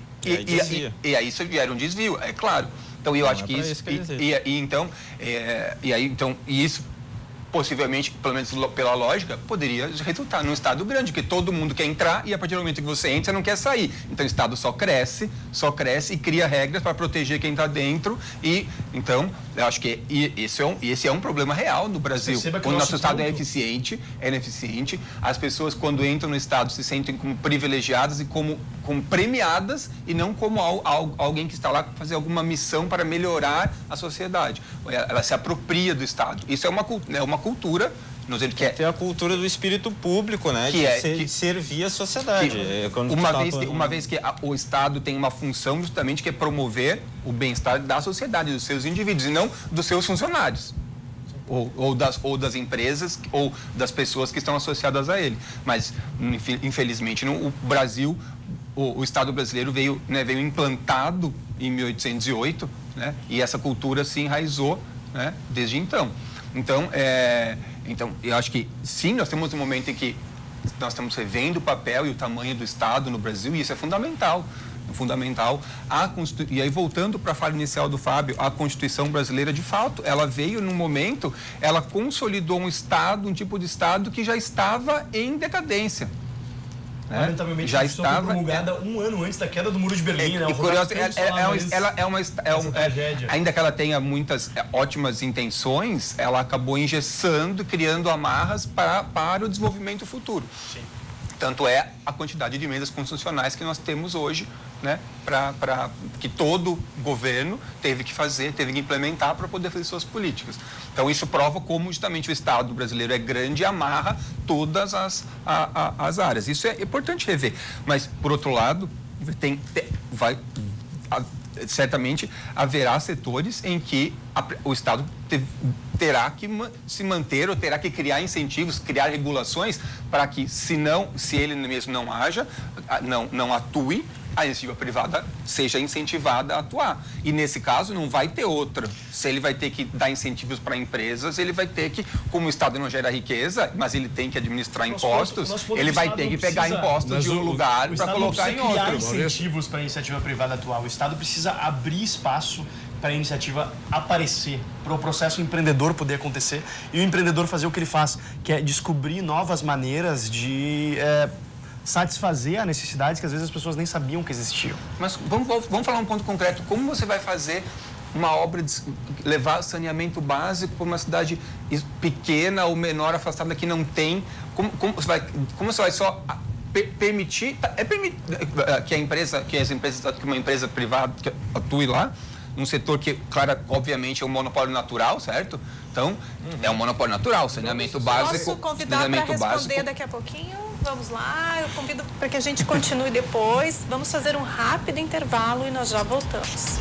[SPEAKER 7] aí isso gera um desvio, é claro. Então, eu acho que isso... E isso possivelmente, pelo menos pela lógica, poderia resultar num Estado grande, porque todo mundo quer entrar e a partir do momento que você entra, você não quer sair. Então o Estado só cresce e cria regras para proteger quem está dentro. E então, eu acho que esse é um problema real no Brasil. Quando o nosso Estado é ineficiente, as pessoas, quando entram no Estado, se sentem como privilegiadas e como premiadas e não como alguém que está lá para fazer alguma missão para melhorar a sociedade. Ela se apropria do Estado. Isso é uma cultura, nos ele quer
[SPEAKER 3] ter a cultura do espírito público, né? De servir a sociedade.
[SPEAKER 7] Uma vez que o Estado tem uma função justamente que é promover o bem-estar da sociedade, dos seus indivíduos, e não dos seus funcionários. Ou das empresas ou das pessoas que estão associadas a ele. Mas, infelizmente, o Brasil, o Estado brasileiro veio implantado em 1808, né? E essa cultura se enraizou, né, desde então. Então, eu acho que, sim, nós temos um momento em que nós estamos revendo o papel e o tamanho do Estado no Brasil, e isso é fundamental. E aí, voltando para a fala inicial do Fábio, a Constituição brasileira, de fato, ela veio num momento, ela consolidou um tipo de Estado que já estava em decadência.
[SPEAKER 5] Lamentavelmente, já estava promulgada um ano antes da queda do Muro de Berlim, né?
[SPEAKER 7] Ainda que ela tenha muitas ótimas intenções, ela acabou engessando, criando amarras para o desenvolvimento futuro. Sim. Tanto é a quantidade de emendas constitucionais que nós temos hoje, né, que todo governo teve que implementar para poder fazer suas políticas. Então, isso prova como justamente o Estado brasileiro é grande e amarra todas as áreas. Isso é importante rever. Mas, por outro lado, certamente haverá setores em que o Estado terá que se manter ou terá que criar incentivos, criar regulações para que, se ele mesmo não atue, a iniciativa privada seja incentivada a atuar. E, nesse caso, não vai ter outra. Se ele vai ter que dar incentivos para empresas, ele vai ter que, como o Estado não gera riqueza, mas ele tem que administrar impostos, ele vai ter que pegar impostos de um lugar para colocar em outro.
[SPEAKER 5] Criar incentivos para a iniciativa privada atuar. O Estado precisa abrir espaço para a iniciativa aparecer, para o processo empreendedor poder acontecer e o empreendedor fazer o que ele faz, que é descobrir novas maneiras de satisfazer a necessidades que às vezes as pessoas nem sabiam que existiam.
[SPEAKER 7] Mas vamos falar um ponto concreto. Como você vai fazer uma obra de levar saneamento básico para uma cidade pequena ou menor, afastada, que não tem? Como você vai só permitir que uma empresa privada atue lá? Num setor que, claro, obviamente é um monopólio natural, certo? Então, é um monopólio natural, saneamento básico.
[SPEAKER 2] Posso convidar para responder daqui a pouquinho? Vamos lá, eu convido para que a gente continue depois. Vamos fazer um rápido intervalo e nós já voltamos.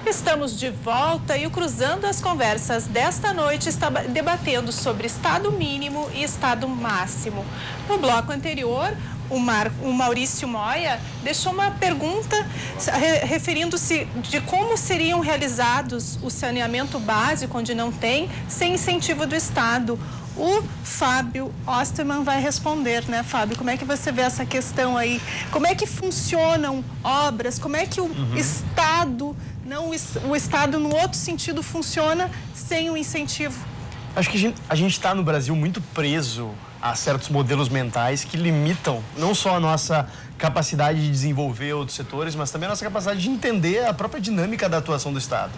[SPEAKER 2] Estamos de volta e o Cruzando as Conversas desta noite está debatendo sobre Estado mínimo e Estado máximo. No bloco anterior, o Maurício Moia deixou uma pergunta referindo-se de como seriam realizados o saneamento básico, onde não tem, sem incentivo do Estado. O Fábio Osterman vai responder, né, Fábio? Como é que você vê essa questão aí? Como é que funcionam obras? Como é que o Estado, o Estado no outro sentido, funciona sem o incentivo?
[SPEAKER 5] Acho que a gente está no Brasil muito preso a certos modelos mentais que limitam não só a nossa capacidade de desenvolver outros setores, mas também a nossa capacidade de entender a própria dinâmica da atuação do Estado.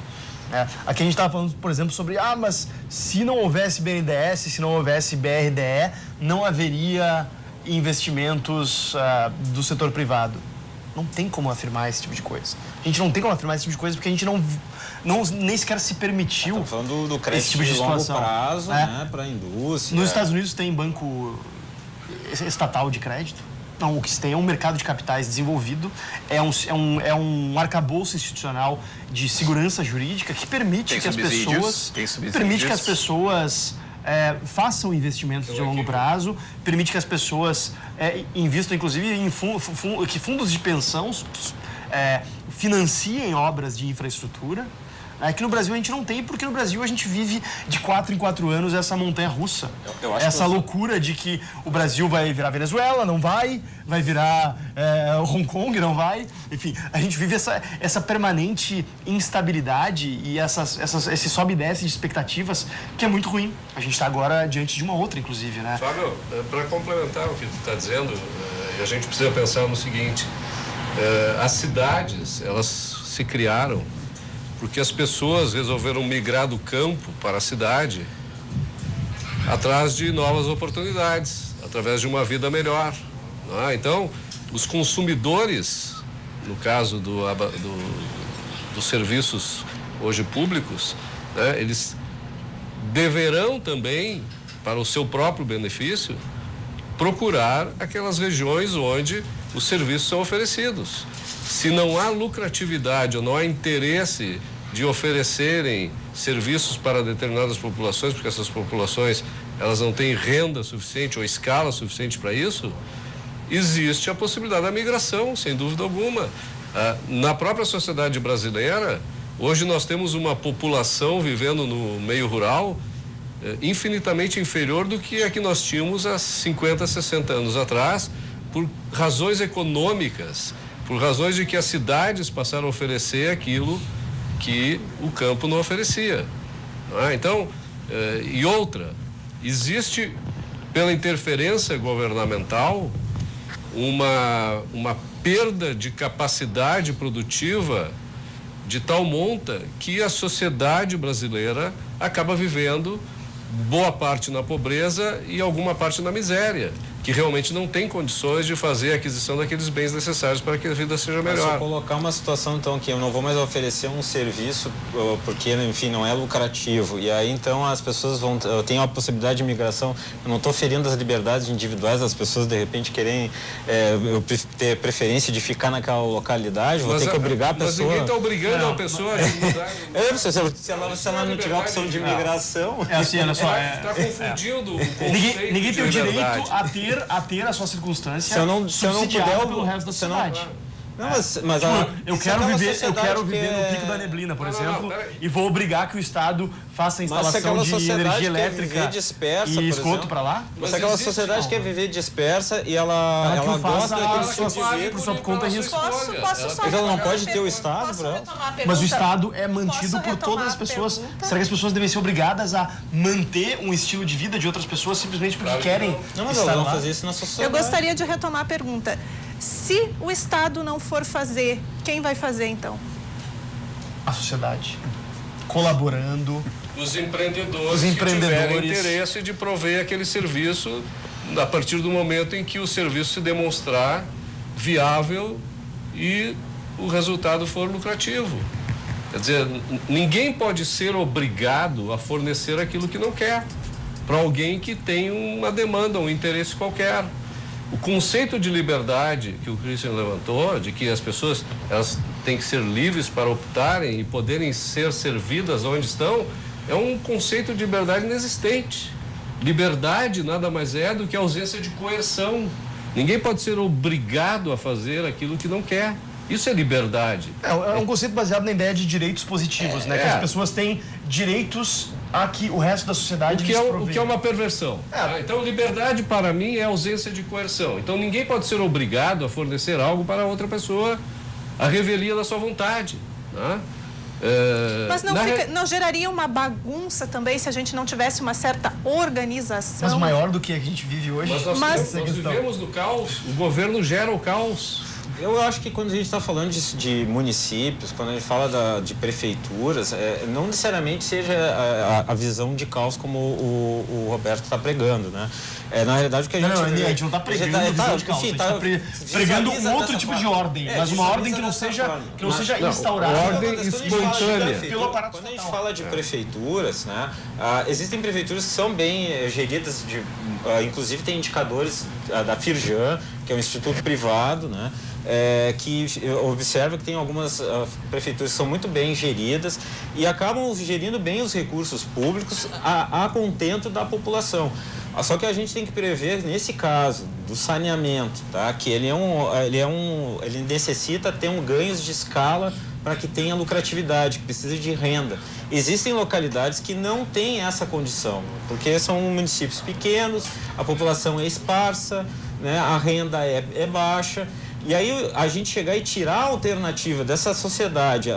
[SPEAKER 5] Aqui a gente estava falando, por exemplo, sobre mas se não houvesse BNDES, se não houvesse BRDE, não haveria investimentos do setor privado. Não tem como afirmar esse tipo de coisa. A gente não tem como afirmar esse tipo de coisa porque a gente não nem sequer se permitiu.
[SPEAKER 3] Estamos falando do crédito
[SPEAKER 5] esse tipo de
[SPEAKER 3] longo
[SPEAKER 5] situação.
[SPEAKER 3] prazo, né, para a indústria.
[SPEAKER 5] Nos Estados Unidos tem banco estatal de crédito. Não, o que se tem é um mercado de capitais desenvolvido, é um arcabouço institucional de segurança jurídica que permite que as pessoas façam investimentos de longo prazo, permite que as pessoas invistam, inclusive, que fundos de pensão financiem obras de infraestrutura. Aqui no Brasil a gente não tem, porque no Brasil a gente vive de 4 em 4 anos essa montanha russa. Essa loucura de que o Brasil vai virar Venezuela, não vai virar Hong Kong, não vai. Enfim, a gente vive essa permanente instabilidade e esse sobe e desce de expectativas que é muito ruim. A gente está agora diante de uma outra, inclusive, né?
[SPEAKER 6] Fábio, para complementar o que tu está dizendo, a gente precisa pensar no seguinte, as cidades, elas se criaram porque as pessoas resolveram migrar do campo para a cidade atrás de novas oportunidades, através de uma vida melhor. Então, os consumidores, no caso dos serviços hoje públicos, né, eles deverão também, para o seu próprio benefício, procurar aquelas regiões onde os serviços são oferecidos. Se não há lucratividade ou não há interesse de oferecerem serviços para determinadas populações, porque essas populações elas não têm renda suficiente ou escala suficiente para isso, existe a possibilidade da migração, sem dúvida alguma. Na própria sociedade brasileira, hoje nós temos uma população vivendo no meio rural infinitamente inferior do que a que nós tínhamos há 50, 60 anos atrás, por razões econômicas, por razões de que as cidades passaram a oferecer aquilo que o campo não oferecia. Então, e outra, existe, pela interferência governamental, uma perda de capacidade produtiva de tal monta que a sociedade brasileira acaba vivendo boa parte na pobreza e alguma parte na miséria, que realmente não tem condições de fazer a aquisição daqueles bens necessários para que a vida seja melhor.
[SPEAKER 3] Se eu colocar uma situação, então, que eu não vou mais oferecer um serviço porque, enfim, não é lucrativo, e aí, então, as pessoas têm a possibilidade de migração, eu não estou ferindo as liberdades individuais das pessoas, de repente, querem ter preferência de ficar naquela localidade, vou ter que obrigar a pessoa...
[SPEAKER 6] Mas ninguém está obrigando a pessoa a mudar.
[SPEAKER 3] Se ela não tiver a opção de migração...
[SPEAKER 6] Olha só, está confundindo o conceito.
[SPEAKER 5] Ninguém tem o direito a ter a sua circunstância subsidiada pelo resto da sociedade. Eu quero viver no pico da neblina, por exemplo, e vou obrigar que o Estado faça a instalação de energia elétrica e esgoto para lá?
[SPEAKER 3] Mas se aquela sociedade quer viver dispersa e ela gosta daquele estilo de vida,
[SPEAKER 5] por sua conta e risco.
[SPEAKER 3] Ela não pode ter o Estado para ela?
[SPEAKER 5] Mas o Estado é mantido por todas as pessoas. Será que as pessoas devem ser obrigadas a manter um estilo de vida de outras pessoas simplesmente porque querem estar lá?
[SPEAKER 3] Fazer isso na sociedade.
[SPEAKER 2] Eu gostaria de retomar a pergunta. Se o Estado não for fazer, quem vai fazer então?
[SPEAKER 5] A sociedade. Colaborando.
[SPEAKER 6] Os empreendedores que tiverem interesse de prover aquele serviço a partir do momento em que o serviço se demonstrar viável e o resultado for lucrativo. Quer dizer, ninguém pode ser obrigado a fornecer aquilo que não quer para alguém que tem uma demanda, um interesse qualquer. O conceito de liberdade que o Christian levantou, de que as pessoas elas têm que ser livres para optarem e poderem ser servidas onde estão, é um conceito de liberdade inexistente. Liberdade nada mais é do que a ausência de coerção. Ninguém pode ser obrigado a fazer aquilo que não quer. Isso é liberdade.
[SPEAKER 5] É um conceito baseado na ideia de direitos positivos, né? Que as pessoas têm direitos a que o resto da sociedade
[SPEAKER 6] o que é uma perversão. Então, liberdade para mim é ausência de coerção. Então, ninguém pode ser obrigado a fornecer algo para outra pessoa à revelia da sua vontade. Né?
[SPEAKER 2] Mas não geraria uma bagunça também se a gente não tivesse uma certa organização?
[SPEAKER 5] Mas maior do que a gente vive hoje.
[SPEAKER 6] Mas nós vivemos no caos, o governo gera o caos.
[SPEAKER 3] Eu acho que quando a gente está falando de municípios, quando a gente fala de prefeituras, não necessariamente seja a visão de caos como o Roberto está pregando, né? Na realidade, o que a gente...
[SPEAKER 5] A gente não está pregando visão de caos, a gente está pregando um outro tipo de ordem, mas uma ordem que não seja instaurada.
[SPEAKER 6] Ordem espontânea.
[SPEAKER 5] Pelo aparato
[SPEAKER 3] Quando a gente fala de prefeituras, né, existem prefeituras que são bem geridas, inclusive tem indicadores da Firjan, que é um instituto privado, né, que observa que tem algumas prefeituras que são muito bem geridas e acabam gerindo bem os recursos públicos a contento da população. Só que a gente tem que prever, nesse caso do saneamento, tá? Que ele necessita ter ganhos de escala para que tenha lucratividade, que precisa de renda. Existem localidades que não têm essa condição, porque são municípios pequenos, a população é esparsa, né? A renda é baixa. E aí a gente chegar e tirar a alternativa dessa sociedade,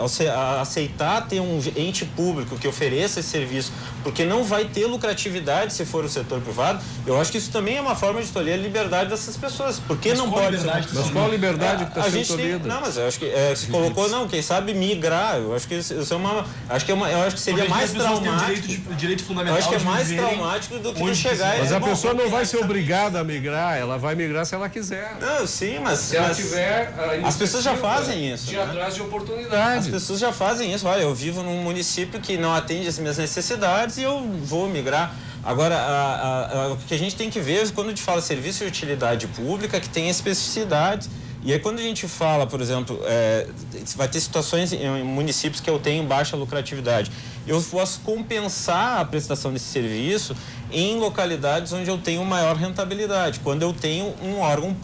[SPEAKER 3] aceitar ter um ente público que ofereça esse serviço, porque não vai ter lucratividade se for o setor privado, eu acho que isso também é uma forma de tolher a liberdade dessas pessoas. Porque não pode ser...
[SPEAKER 6] Mas qual a liberdade que está sendo tolhida?
[SPEAKER 3] Não, mas eu acho que se colocou, quem sabe migrar, eu acho que isso é uma... eu acho que seria mais traumático.
[SPEAKER 5] Direito fundamental.
[SPEAKER 3] Eu acho que é mais traumático do que chegar...
[SPEAKER 6] Mas a pessoa não vai ser obrigada a migrar, ela vai migrar se ela quiser.
[SPEAKER 3] Não, sim, mas...
[SPEAKER 6] As
[SPEAKER 3] pessoas já fazem isso.
[SPEAKER 6] De atrás de oportunidades.
[SPEAKER 3] As pessoas já fazem isso. Olha, eu vivo num município que não atende as minhas necessidades e eu vou migrar. Agora, o que a gente tem que ver quando a gente fala serviço de utilidade pública, que tem especificidades. E aí, quando a gente fala, por exemplo, vai ter situações em municípios que eu tenho baixa lucratividade. Eu posso compensar a prestação desse serviço em localidades onde eu tenho maior rentabilidade. Quando eu tenho um órgão,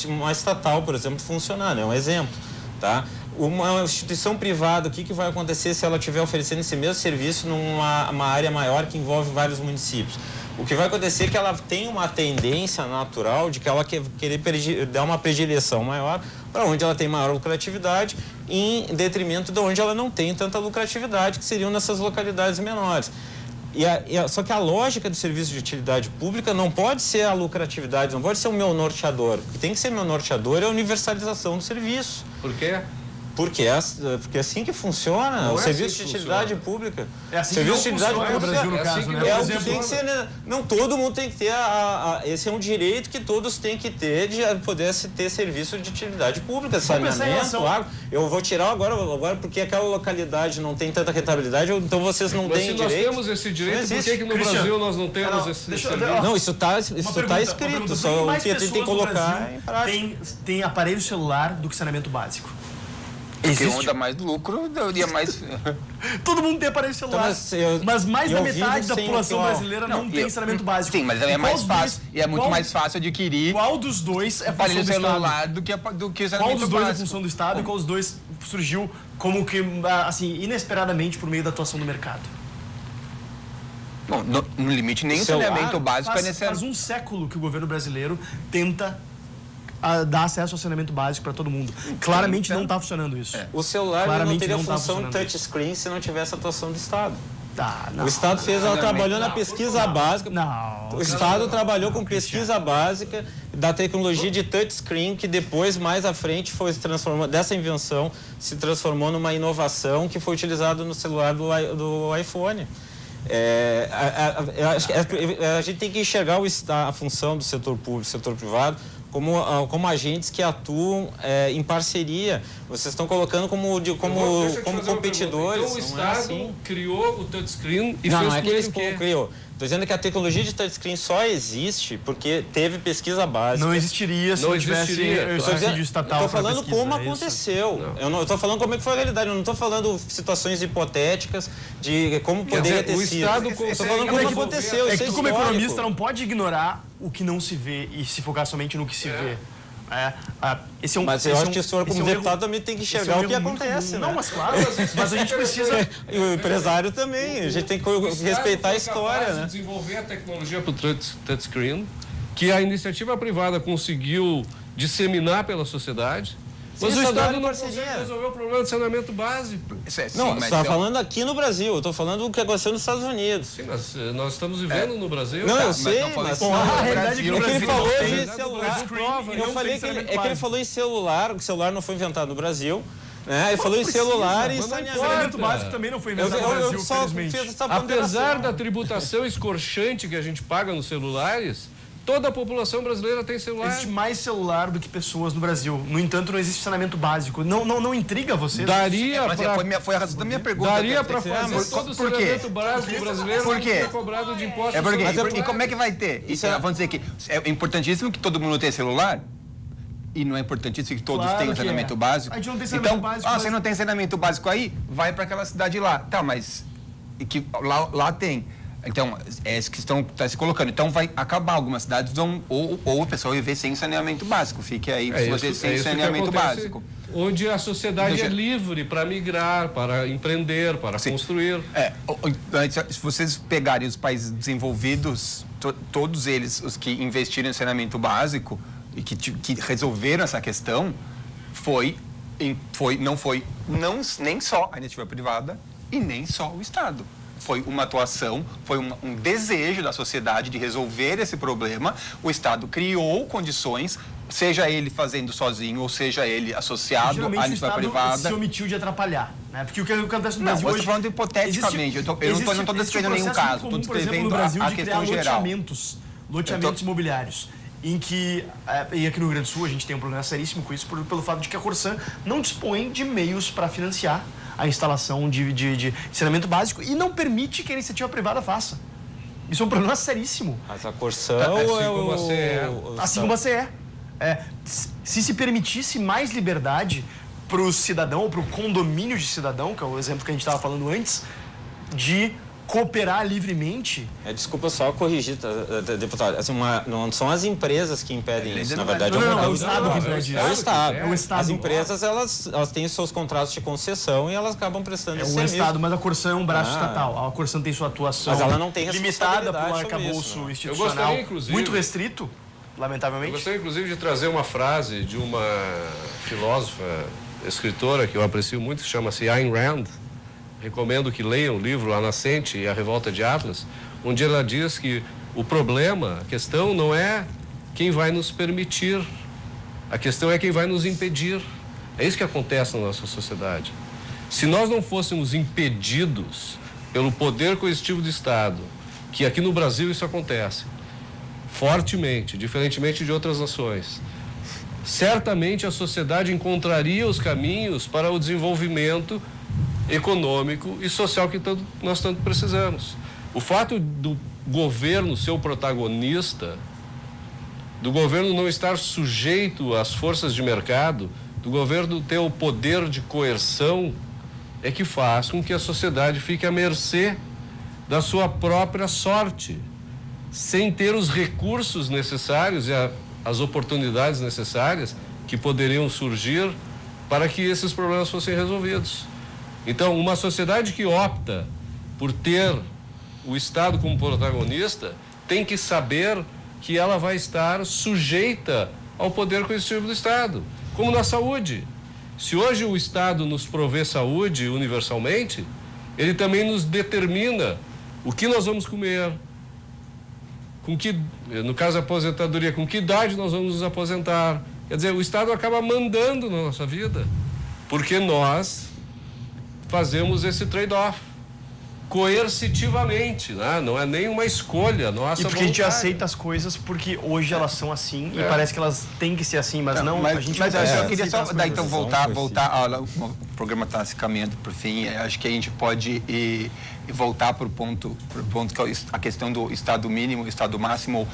[SPEAKER 3] uma estatal, por exemplo, funcionando. É um exemplo, tá? Uma instituição privada, o que vai acontecer se ela estiver oferecendo esse mesmo serviço numa área maior que envolve vários municípios? O que vai acontecer é que ela tem uma tendência natural de que ela querer dar uma predileção maior para onde ela tem maior lucratividade, em detrimento de onde ela não tem tanta lucratividade, que seriam nessas localidades menores. Só que a lógica do serviço de utilidade pública não pode ser a lucratividade, não pode ser o meu norteador. O que tem que ser meu norteador é a universalização do serviço.
[SPEAKER 6] Por quê?
[SPEAKER 3] Porque é assim que funciona o serviço de utilidade pública.
[SPEAKER 5] É assim
[SPEAKER 3] serviço
[SPEAKER 5] que
[SPEAKER 3] de utilidade
[SPEAKER 5] pública no Brasil, no caso, né?
[SPEAKER 3] É o que tem que ser, né? Não todo mundo tem que ter esse é um direito que todos têm que ter de poder ter serviço de utilidade pública, saneamento, água. Eu vou tirar agora porque aquela localidade não tem tanta rentabilidade, então vocês não têm direito.
[SPEAKER 6] Mas se nós temos esse direito, por que no Brasil nós não temos esse serviço?
[SPEAKER 3] Não, isso está escrito, só o que tem que colocar em prática.
[SPEAKER 5] Tem aparelho celular do que saneamento básico.
[SPEAKER 7] Porque um dá mais lucro, daria mais...
[SPEAKER 5] Todo mundo tem aparelho celular, mas mais da metade da população brasileira não tem saneamento básico.
[SPEAKER 7] Sim, mas é mais fácil, e é muito mais fácil adquirir...
[SPEAKER 5] Qual dos dois é função do
[SPEAKER 7] celular do que o saneamento
[SPEAKER 5] Qual dos dois é
[SPEAKER 7] básico?
[SPEAKER 5] função do Estado e qual dos dois surgiu como que, assim, inesperadamente por meio da atuação do mercado?
[SPEAKER 7] Bom, no limite, nem o saneamento básico é necessário.
[SPEAKER 5] Faz um século que o governo brasileiro tenta dar acesso ao saneamento básico para todo mundo. Claramente não está funcionando isso.
[SPEAKER 3] O celular não teria função de touchscreen se não tivesse atuação do Estado. O Estado trabalhou na pesquisa básica. O Estado trabalhou com pesquisa básica da tecnologia de touchscreen, que depois, mais à frente, foi se transformando, dessa invenção, se transformou numa inovação que foi utilizada no celular do iPhone. A gente tem que enxergar a função do setor público, do setor privado, como agentes que atuam em parceria. Vocês estão colocando como competidores.
[SPEAKER 6] Então o Estado criou o touchscreen e
[SPEAKER 3] não
[SPEAKER 6] fez
[SPEAKER 3] é que
[SPEAKER 6] ele
[SPEAKER 3] ele criou. Estou dizendo que a tecnologia de touchscreen só existe porque teve pesquisa básica.
[SPEAKER 5] Não existiria se não tivesse subsídio estatal.
[SPEAKER 3] Estou falando como aconteceu. Eu não estou falando como é que foi a realidade. Eu não estou falando situações hipotéticas de como poderia ter sido. Estou falando como aconteceu.
[SPEAKER 5] É que tu, como economista, não pode ignorar o que não se vê e se focar somente no que se vê.
[SPEAKER 3] Mas eu acho que o senhor, como deputado, também tem que enxergar o que acontece, né?
[SPEAKER 5] Não, mas claro, mas a gente precisa...
[SPEAKER 3] E o empresário também, a gente tem que respeitar a história, né?
[SPEAKER 6] De desenvolver a tecnologia para o touchscreen, que a iniciativa privada conseguiu disseminar pela sociedade, Mas
[SPEAKER 3] Sim,
[SPEAKER 6] o Estado
[SPEAKER 3] trabalho
[SPEAKER 6] não
[SPEAKER 3] em parceria.
[SPEAKER 6] consegue resolver o problema de saneamento básico.
[SPEAKER 3] Não,
[SPEAKER 7] mas
[SPEAKER 3] você está falando aqui no Brasil, eu estou falando do que aconteceu nos Estados Unidos.
[SPEAKER 6] Sim, mas nós estamos vivendo no Brasil.
[SPEAKER 3] Não, eu
[SPEAKER 7] mas
[SPEAKER 3] sei,
[SPEAKER 7] não falei
[SPEAKER 3] mas...
[SPEAKER 7] isso no
[SPEAKER 5] a realidade é que no
[SPEAKER 3] É que ele
[SPEAKER 5] Brasil
[SPEAKER 3] falou
[SPEAKER 5] não tem-
[SPEAKER 3] de celular.
[SPEAKER 6] prova,
[SPEAKER 3] Eu
[SPEAKER 5] não
[SPEAKER 3] falei
[SPEAKER 5] tem
[SPEAKER 3] que ele,
[SPEAKER 5] saneamento
[SPEAKER 3] é que ele
[SPEAKER 5] básico.
[SPEAKER 3] falou em celular, que o celular não foi inventado no Brasil. Né? Ele falou em celular e
[SPEAKER 6] mas não
[SPEAKER 3] saneamento.
[SPEAKER 5] Saneamento
[SPEAKER 6] importa.
[SPEAKER 5] básico também não foi
[SPEAKER 3] Eu,
[SPEAKER 5] inventado no
[SPEAKER 3] eu
[SPEAKER 5] Brasil,
[SPEAKER 3] só
[SPEAKER 5] felizmente.
[SPEAKER 3] fiz essa
[SPEAKER 6] Apesar
[SPEAKER 3] ponderação.
[SPEAKER 6] da tributação escorchante que a gente paga nos celulares, toda a população brasileira tem celular.
[SPEAKER 5] Existe mais celular do que pessoas no Brasil. No entanto, não existe saneamento básico. Não intriga vocês?
[SPEAKER 6] Daria
[SPEAKER 7] Mas
[SPEAKER 6] para
[SPEAKER 7] foi a razão da minha pergunta.
[SPEAKER 6] daria
[SPEAKER 7] quer
[SPEAKER 6] para
[SPEAKER 7] dizer,
[SPEAKER 6] fazer todo o
[SPEAKER 7] por quê?
[SPEAKER 6] saneamento básico brasileiro
[SPEAKER 7] Por quê?
[SPEAKER 6] ser cobrado de impostos.
[SPEAKER 7] É porque,
[SPEAKER 6] sobre
[SPEAKER 7] e como é que vai ter? Isso vamos dizer que é importantíssimo que todo mundo tenha celular? E não é importantíssimo que todos
[SPEAKER 5] Claro
[SPEAKER 7] tenham
[SPEAKER 5] que
[SPEAKER 7] saneamento
[SPEAKER 5] é.
[SPEAKER 7] básico?
[SPEAKER 5] A gente não tem saneamento
[SPEAKER 7] então,
[SPEAKER 5] básico,
[SPEAKER 7] você
[SPEAKER 5] mas-
[SPEAKER 7] não tem saneamento básico aí? Vai para aquela cidade lá. Tá, mas e que lá tem. Então, é isso que está se colocando. Então, vai acabar. Algumas cidades vão... Ou o pessoal vai viver sem saneamento básico. Fique aí, se você sem
[SPEAKER 6] isso que
[SPEAKER 7] saneamento
[SPEAKER 6] acontece,
[SPEAKER 7] básico.
[SPEAKER 6] onde a sociedade
[SPEAKER 7] Deixa-
[SPEAKER 6] é livre para migrar, para empreender, para construir.
[SPEAKER 7] Se vocês pegarem os países desenvolvidos, todos eles, os que investiram em saneamento básico e que resolveram essa questão, não foi nem só a iniciativa privada e nem só o Estado. Foi uma atuação, foi um desejo da sociedade de resolver esse problema. O Estado criou condições, seja ele fazendo sozinho ou seja ele associado à
[SPEAKER 5] Geralmente o
[SPEAKER 7] iniciativa
[SPEAKER 5] Estado
[SPEAKER 7] privada.
[SPEAKER 5] se omitiu de atrapalhar, né? Porque o que acontece no
[SPEAKER 7] Não,
[SPEAKER 5] Brasil
[SPEAKER 7] eu
[SPEAKER 5] hoje...
[SPEAKER 7] estou falando hipoteticamente, eu não estou descrevendo nenhum caso, estou descrevendo
[SPEAKER 5] no Brasil
[SPEAKER 7] a
[SPEAKER 5] de
[SPEAKER 7] questão
[SPEAKER 5] criar
[SPEAKER 7] geral.
[SPEAKER 5] loteamentos imobiliários, em que, e aqui no Rio Grande do Sul a gente tem um problema seríssimo com isso, pelo fato de que a Corsan não dispõe de meios para financiar a instalação de saneamento básico e não permite que a iniciativa privada faça. Isso é um problema seríssimo.
[SPEAKER 3] Mas a Corsan
[SPEAKER 6] Assim
[SPEAKER 3] ou é
[SPEAKER 6] como a CE.
[SPEAKER 5] Assim como a CE. Se se permitisse mais liberdade para o cidadão, ou para o condomínio de cidadão, que é o exemplo que a gente estava falando antes, de cooperar livremente.
[SPEAKER 3] Desculpa só corrigir, deputado. Assim, não são as empresas que impedem isso, na verdade.
[SPEAKER 5] Não, é o
[SPEAKER 3] Estado.
[SPEAKER 5] Estado que impede isso.
[SPEAKER 3] É o Estado.
[SPEAKER 5] É o Estado.
[SPEAKER 3] As empresas, elas têm seus contratos de concessão e elas acabam prestando
[SPEAKER 5] É
[SPEAKER 3] esse
[SPEAKER 5] o
[SPEAKER 3] serviço.
[SPEAKER 5] Estado, mas a Corsan é um braço
[SPEAKER 3] Ah.
[SPEAKER 5] estatal. A Corsan tem sua atuação
[SPEAKER 3] Mas ela não tem
[SPEAKER 5] limitada por um
[SPEAKER 3] responsabilidade sobre
[SPEAKER 5] arcabouço
[SPEAKER 3] isso, né?
[SPEAKER 5] institucional
[SPEAKER 6] Eu gostaria, inclusive-
[SPEAKER 5] muito restrito,
[SPEAKER 6] Eu
[SPEAKER 5] lamentavelmente.
[SPEAKER 6] gostaria, inclusive, de trazer uma frase de uma filósofa, escritora que eu aprecio muito, que chama-se Ayn Rand. Recomendo que leiam o livro A Nascente e a Revolta de Atlas, onde ela diz que o problema, a questão não é quem vai nos permitir, a questão é quem vai nos impedir. É isso que acontece na nossa sociedade. Se nós não fôssemos impedidos pelo poder coercitivo do Estado, que aqui no Brasil isso acontece, fortemente, diferentemente de outras nações, certamente a sociedade encontraria os caminhos para o desenvolvimento econômico e social que nós tanto precisamos. O fato do governo ser o protagonista, do governo não estar sujeito às forças de mercado, do governo ter o poder de coerção, é que faz com que a sociedade fique à mercê da sua própria sorte, sem ter os recursos necessários e as oportunidades necessárias que poderiam surgir para que esses problemas fossem resolvidos. Então, uma sociedade que opta por ter o Estado como protagonista tem que saber que ela vai estar sujeita ao poder coercitivo do Estado, como na saúde. Se hoje o Estado nos provê saúde universalmente, ele também nos determina o que nós vamos comer, no caso da aposentadoria, com que idade nós vamos nos aposentar. Quer dizer, o Estado acaba mandando na nossa vida, porque nós fazemos esse trade-off coercitivamente, né? Não é nem uma escolha nossa.
[SPEAKER 5] E porque a gente
[SPEAKER 6] voluntária.
[SPEAKER 5] aceita as coisas porque hoje elas são assim e parece que elas têm que ser assim, mas não, a gente
[SPEAKER 7] mas
[SPEAKER 5] não
[SPEAKER 7] eu
[SPEAKER 5] precisa
[SPEAKER 7] só queria
[SPEAKER 5] aceitar as
[SPEAKER 7] daí, então
[SPEAKER 5] coisas.
[SPEAKER 7] voltar o programa está se caminhando para o fim, acho que a gente pode ir voltar para o ponto que é a questão do Estado mínimo, Estado máximo,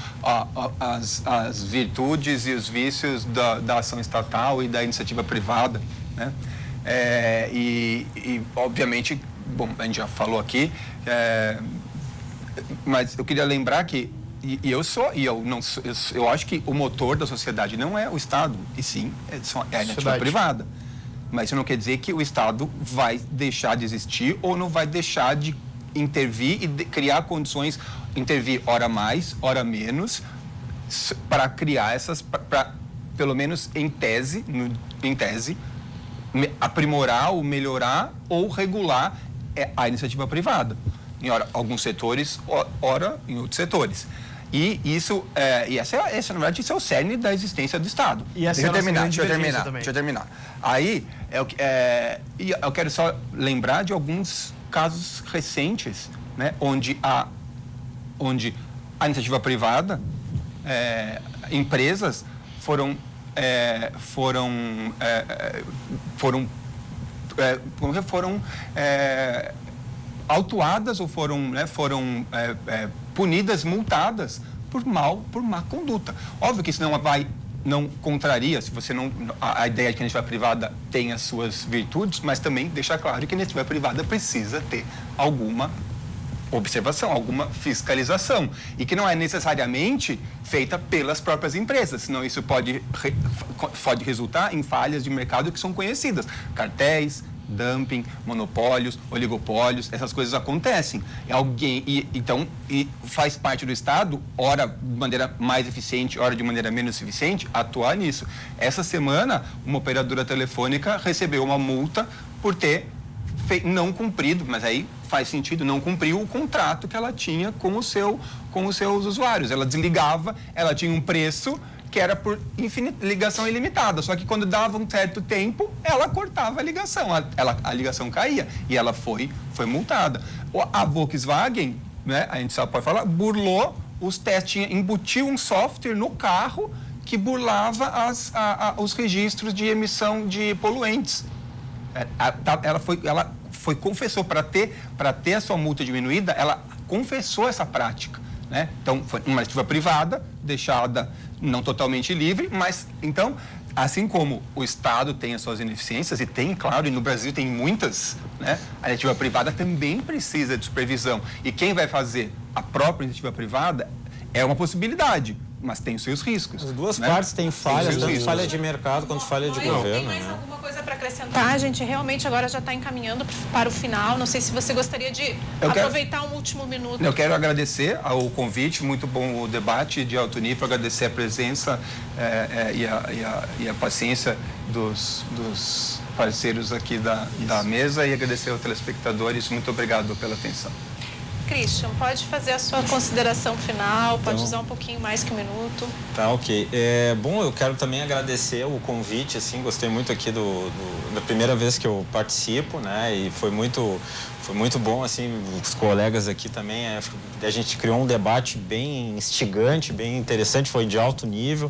[SPEAKER 7] as virtudes e os vícios da ação estatal e da iniciativa privada, né? Obviamente, bom, a gente já falou aqui, mas eu queria lembrar que eu acho que o motor da sociedade não é o Estado, e sim é a iniciativa privada. Mas isso não quer dizer que o Estado vai deixar de existir ou não vai deixar de intervir e criar condições, intervir hora mais, hora menos, para criar pelo menos em tese, em tese, aprimorar ou melhorar ou regular a iniciativa privada. Em alguns setores, ora em outros setores. E isso, na verdade, isso é o cerne da existência do Estado.
[SPEAKER 5] E essa
[SPEAKER 7] Deixa eu terminar. Aí, eu quero só lembrar de alguns casos recentes, né, onde a iniciativa privada, empresas foram autuadas ou foram punidas, multadas por má conduta. Óbvio que isso não contraria, se você não, a ideia de que a iniciativa privada tem as suas virtudes, mas também deixa claro que a iniciativa privada precisa ter alguma observação, alguma fiscalização, e que não é necessariamente feita pelas próprias empresas, senão isso pode resultar em falhas de mercado que são conhecidas, cartéis, dumping, monopólios, oligopólios, essas coisas acontecem. Então faz parte do Estado, ora de maneira mais eficiente, ora de maneira menos eficiente, atuar nisso. Essa semana, uma operadora telefônica recebeu uma multa por ter não cumprido, mas aí faz sentido, não cumpriu o contrato que ela tinha com os seus usuários. Ela desligava, ela tinha um preço que era por ligação ilimitada, só que quando dava um certo tempo, ela cortava a ligação, a ligação caía e ela foi multada. A Volkswagen, né, a gente só pode falar, burlou os testes, embutiu um software no carro que burlava os registros de emissão de poluentes. Ela confessou, para ter a sua multa diminuída, ela confessou essa prática, né? Então, foi uma iniciativa privada, deixada não totalmente livre, mas, então, assim como o Estado tem as suas ineficiências, e tem, claro, e no Brasil tem muitas, né? A iniciativa privada também precisa de supervisão. E quem vai fazer a própria iniciativa privada é uma possibilidade, mas tem os seus riscos.
[SPEAKER 3] As duas, né, partes têm falhas, tanto falha de mercado quanto falha de governo.
[SPEAKER 2] Tem mais alguma coisa para acrescentar? A gente realmente agora já está encaminhando para o final. Não sei se você gostaria de aproveitar um último minuto.
[SPEAKER 7] Eu quero agradecer ao convite, muito bom o debate de alto nível, agradecer a presença e a paciência dos parceiros aqui da mesa e agradecer aos telespectadores. Muito obrigado pela atenção.
[SPEAKER 2] Christian, pode fazer a sua consideração final, pode usar um pouquinho mais que um minuto.
[SPEAKER 3] Tá, ok. Bom, eu quero também agradecer o convite, assim, gostei muito aqui da primeira vez que eu participo, né, e foi muito bom, assim, os colegas aqui também, a gente criou um debate bem instigante, bem interessante, foi de alto nível.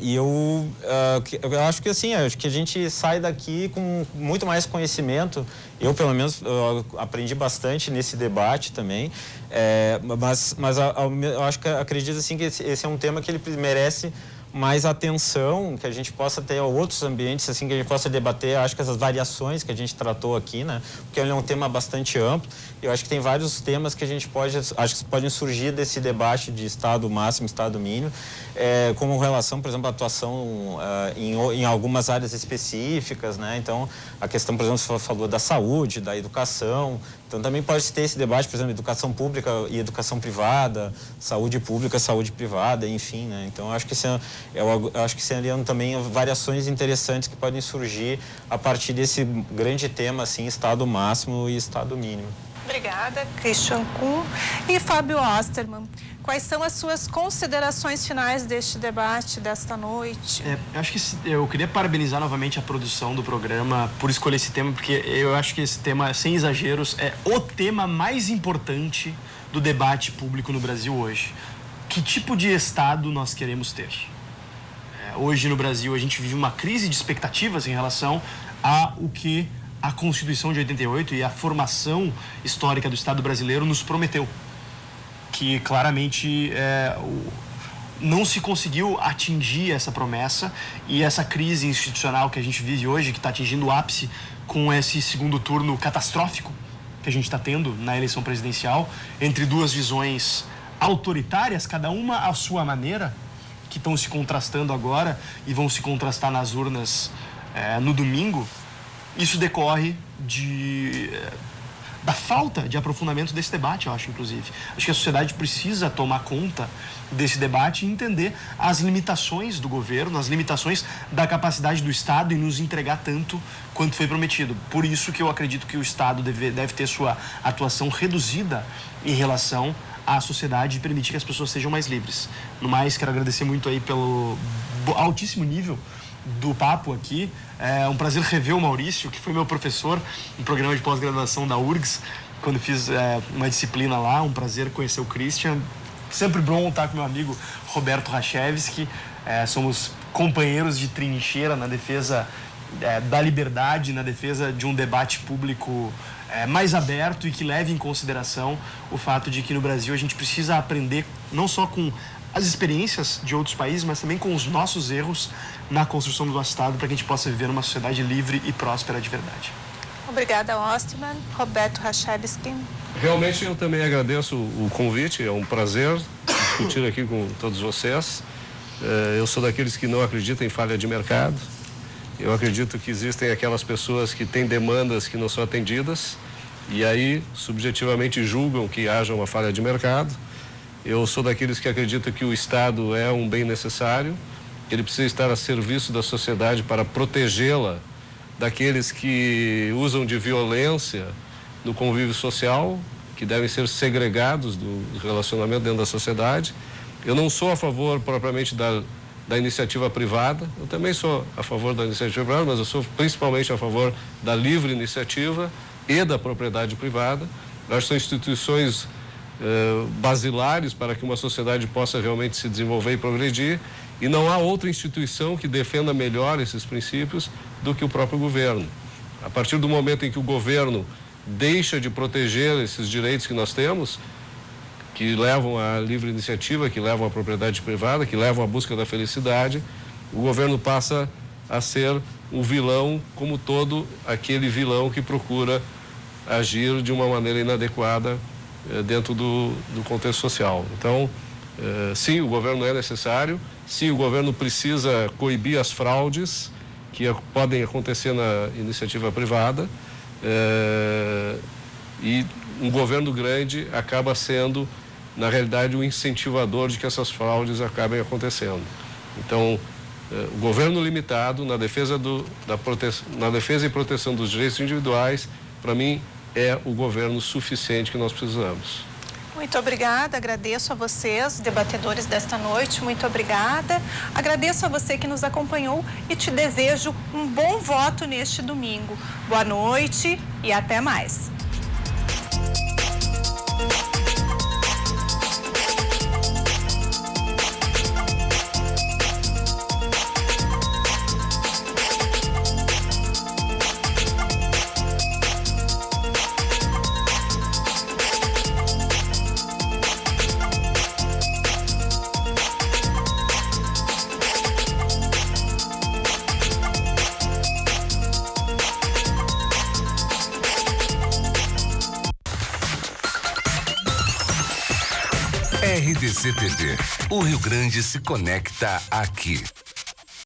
[SPEAKER 3] E eu acho que assim, acho que a gente sai daqui com muito mais conhecimento. Eu, pelo menos, aprendi bastante nesse debate também. Mas eu acho que acredito assim que esse é um tema que ele merece mais atenção, que a gente possa ter outros ambientes assim que a gente possa debater. Acho que essas variações que a gente tratou aqui, né, porque ele é um tema bastante amplo. Eu acho que tem vários temas que a gente acho que podem surgir desse debate de Estado máximo, Estado mínimo, como relação, por exemplo, à atuação em algumas áreas específicas, né? Então, a questão, por exemplo, você falou da saúde, da educação. Então, também pode ter esse debate, por exemplo, educação pública e educação privada, saúde pública, saúde privada, enfim, né? Então, acho que eu acho que seriam também variações interessantes que podem surgir a partir desse grande tema, assim, Estado máximo e Estado mínimo.
[SPEAKER 2] Obrigada, Christian Kuhn. E Fábio Osterman, quais são as suas considerações finais deste debate, desta noite?
[SPEAKER 5] Acho que eu queria parabenizar novamente a produção do programa por escolher esse tema, porque eu acho que esse tema, sem exageros, é o tema mais importante do debate público no Brasil hoje. Que tipo de Estado nós queremos ter? Hoje no Brasil a gente vive uma crise de expectativas em relação ao que a Constituição de 88 e a formação histórica do Estado brasileiro nos prometeu. Que claramente não se conseguiu atingir essa promessa, e essa crise institucional que a gente vive hoje, que está atingindo o ápice com esse segundo turno catastrófico que a gente está tendo na eleição presidencial, entre duas visões autoritárias, cada uma à sua maneira, que estão se contrastando agora e vão se contrastar nas urnas no domingo. Isso decorre da falta de aprofundamento desse debate, eu acho, inclusive. Acho que a sociedade precisa tomar conta desse debate e entender as limitações do governo, as limitações da capacidade do Estado em nos entregar tanto quanto foi prometido. Por isso que eu acredito que o Estado deve ter sua atuação reduzida em relação à sociedade e permitir que as pessoas sejam mais livres. No mais, quero agradecer muito aí pelo altíssimo nível do papo aqui. É um prazer rever o Maurício, que foi meu professor no programa de pós-graduação da URGS, quando fiz uma disciplina lá. Um prazer conhecer o Christian. Sempre bom estar com meu amigo Roberto Rachevski. Somos companheiros de trincheira na defesa da liberdade, na defesa de um debate público mais aberto e que leve em consideração o fato de que no Brasil a gente precisa aprender não só com as experiências de outros países, mas também com os nossos erros na construção do nosso Estado, para que a gente possa viver numa sociedade livre e próspera de verdade.
[SPEAKER 2] Obrigada, Ostman. Roberto Rachevski.
[SPEAKER 6] Realmente eu também agradeço o convite, é um prazer discutir aqui com todos vocês. Eu sou daqueles que não acreditam em falha de mercado. Eu acredito que existem aquelas pessoas que têm demandas que não são atendidas e aí subjetivamente julgam que haja uma falha de mercado. Eu sou daqueles que acreditam que o Estado é um bem necessário, que ele precisa estar a serviço da sociedade para protegê-la daqueles que usam de violência no convívio social, que devem ser segregados do relacionamento dentro da sociedade. Eu não sou a favor propriamente da iniciativa privada, eu também sou a favor da iniciativa privada, mas eu sou principalmente a favor da livre iniciativa e da propriedade privada. Eu acho que são instituições basilares para que uma sociedade possa realmente se desenvolver e progredir, e não há outra instituição que defenda melhor esses princípios do que o próprio governo. A partir do momento em que o governo deixa de proteger esses direitos que nós temos, que levam à livre iniciativa, que levam à propriedade privada, que levam à busca da felicidade, o governo passa a ser um vilão, como todo aquele vilão que procura agir de uma maneira inadequada dentro do contexto social. Então, sim, o governo é necessário, sim, o governo precisa coibir as fraudes que podem acontecer na iniciativa privada, e um governo grande acaba sendo, na realidade, um incentivador de que essas fraudes acabem acontecendo. Então, o governo limitado na defesa e proteção dos direitos individuais, para mim, é o governo suficiente que nós precisamos.
[SPEAKER 2] Muito obrigada, agradeço a vocês, debatedores desta noite, muito obrigada. Agradeço a você que nos acompanhou e te desejo um bom voto neste domingo. Boa noite e até mais.
[SPEAKER 1] RDC TV. O Rio Grande se conecta aqui.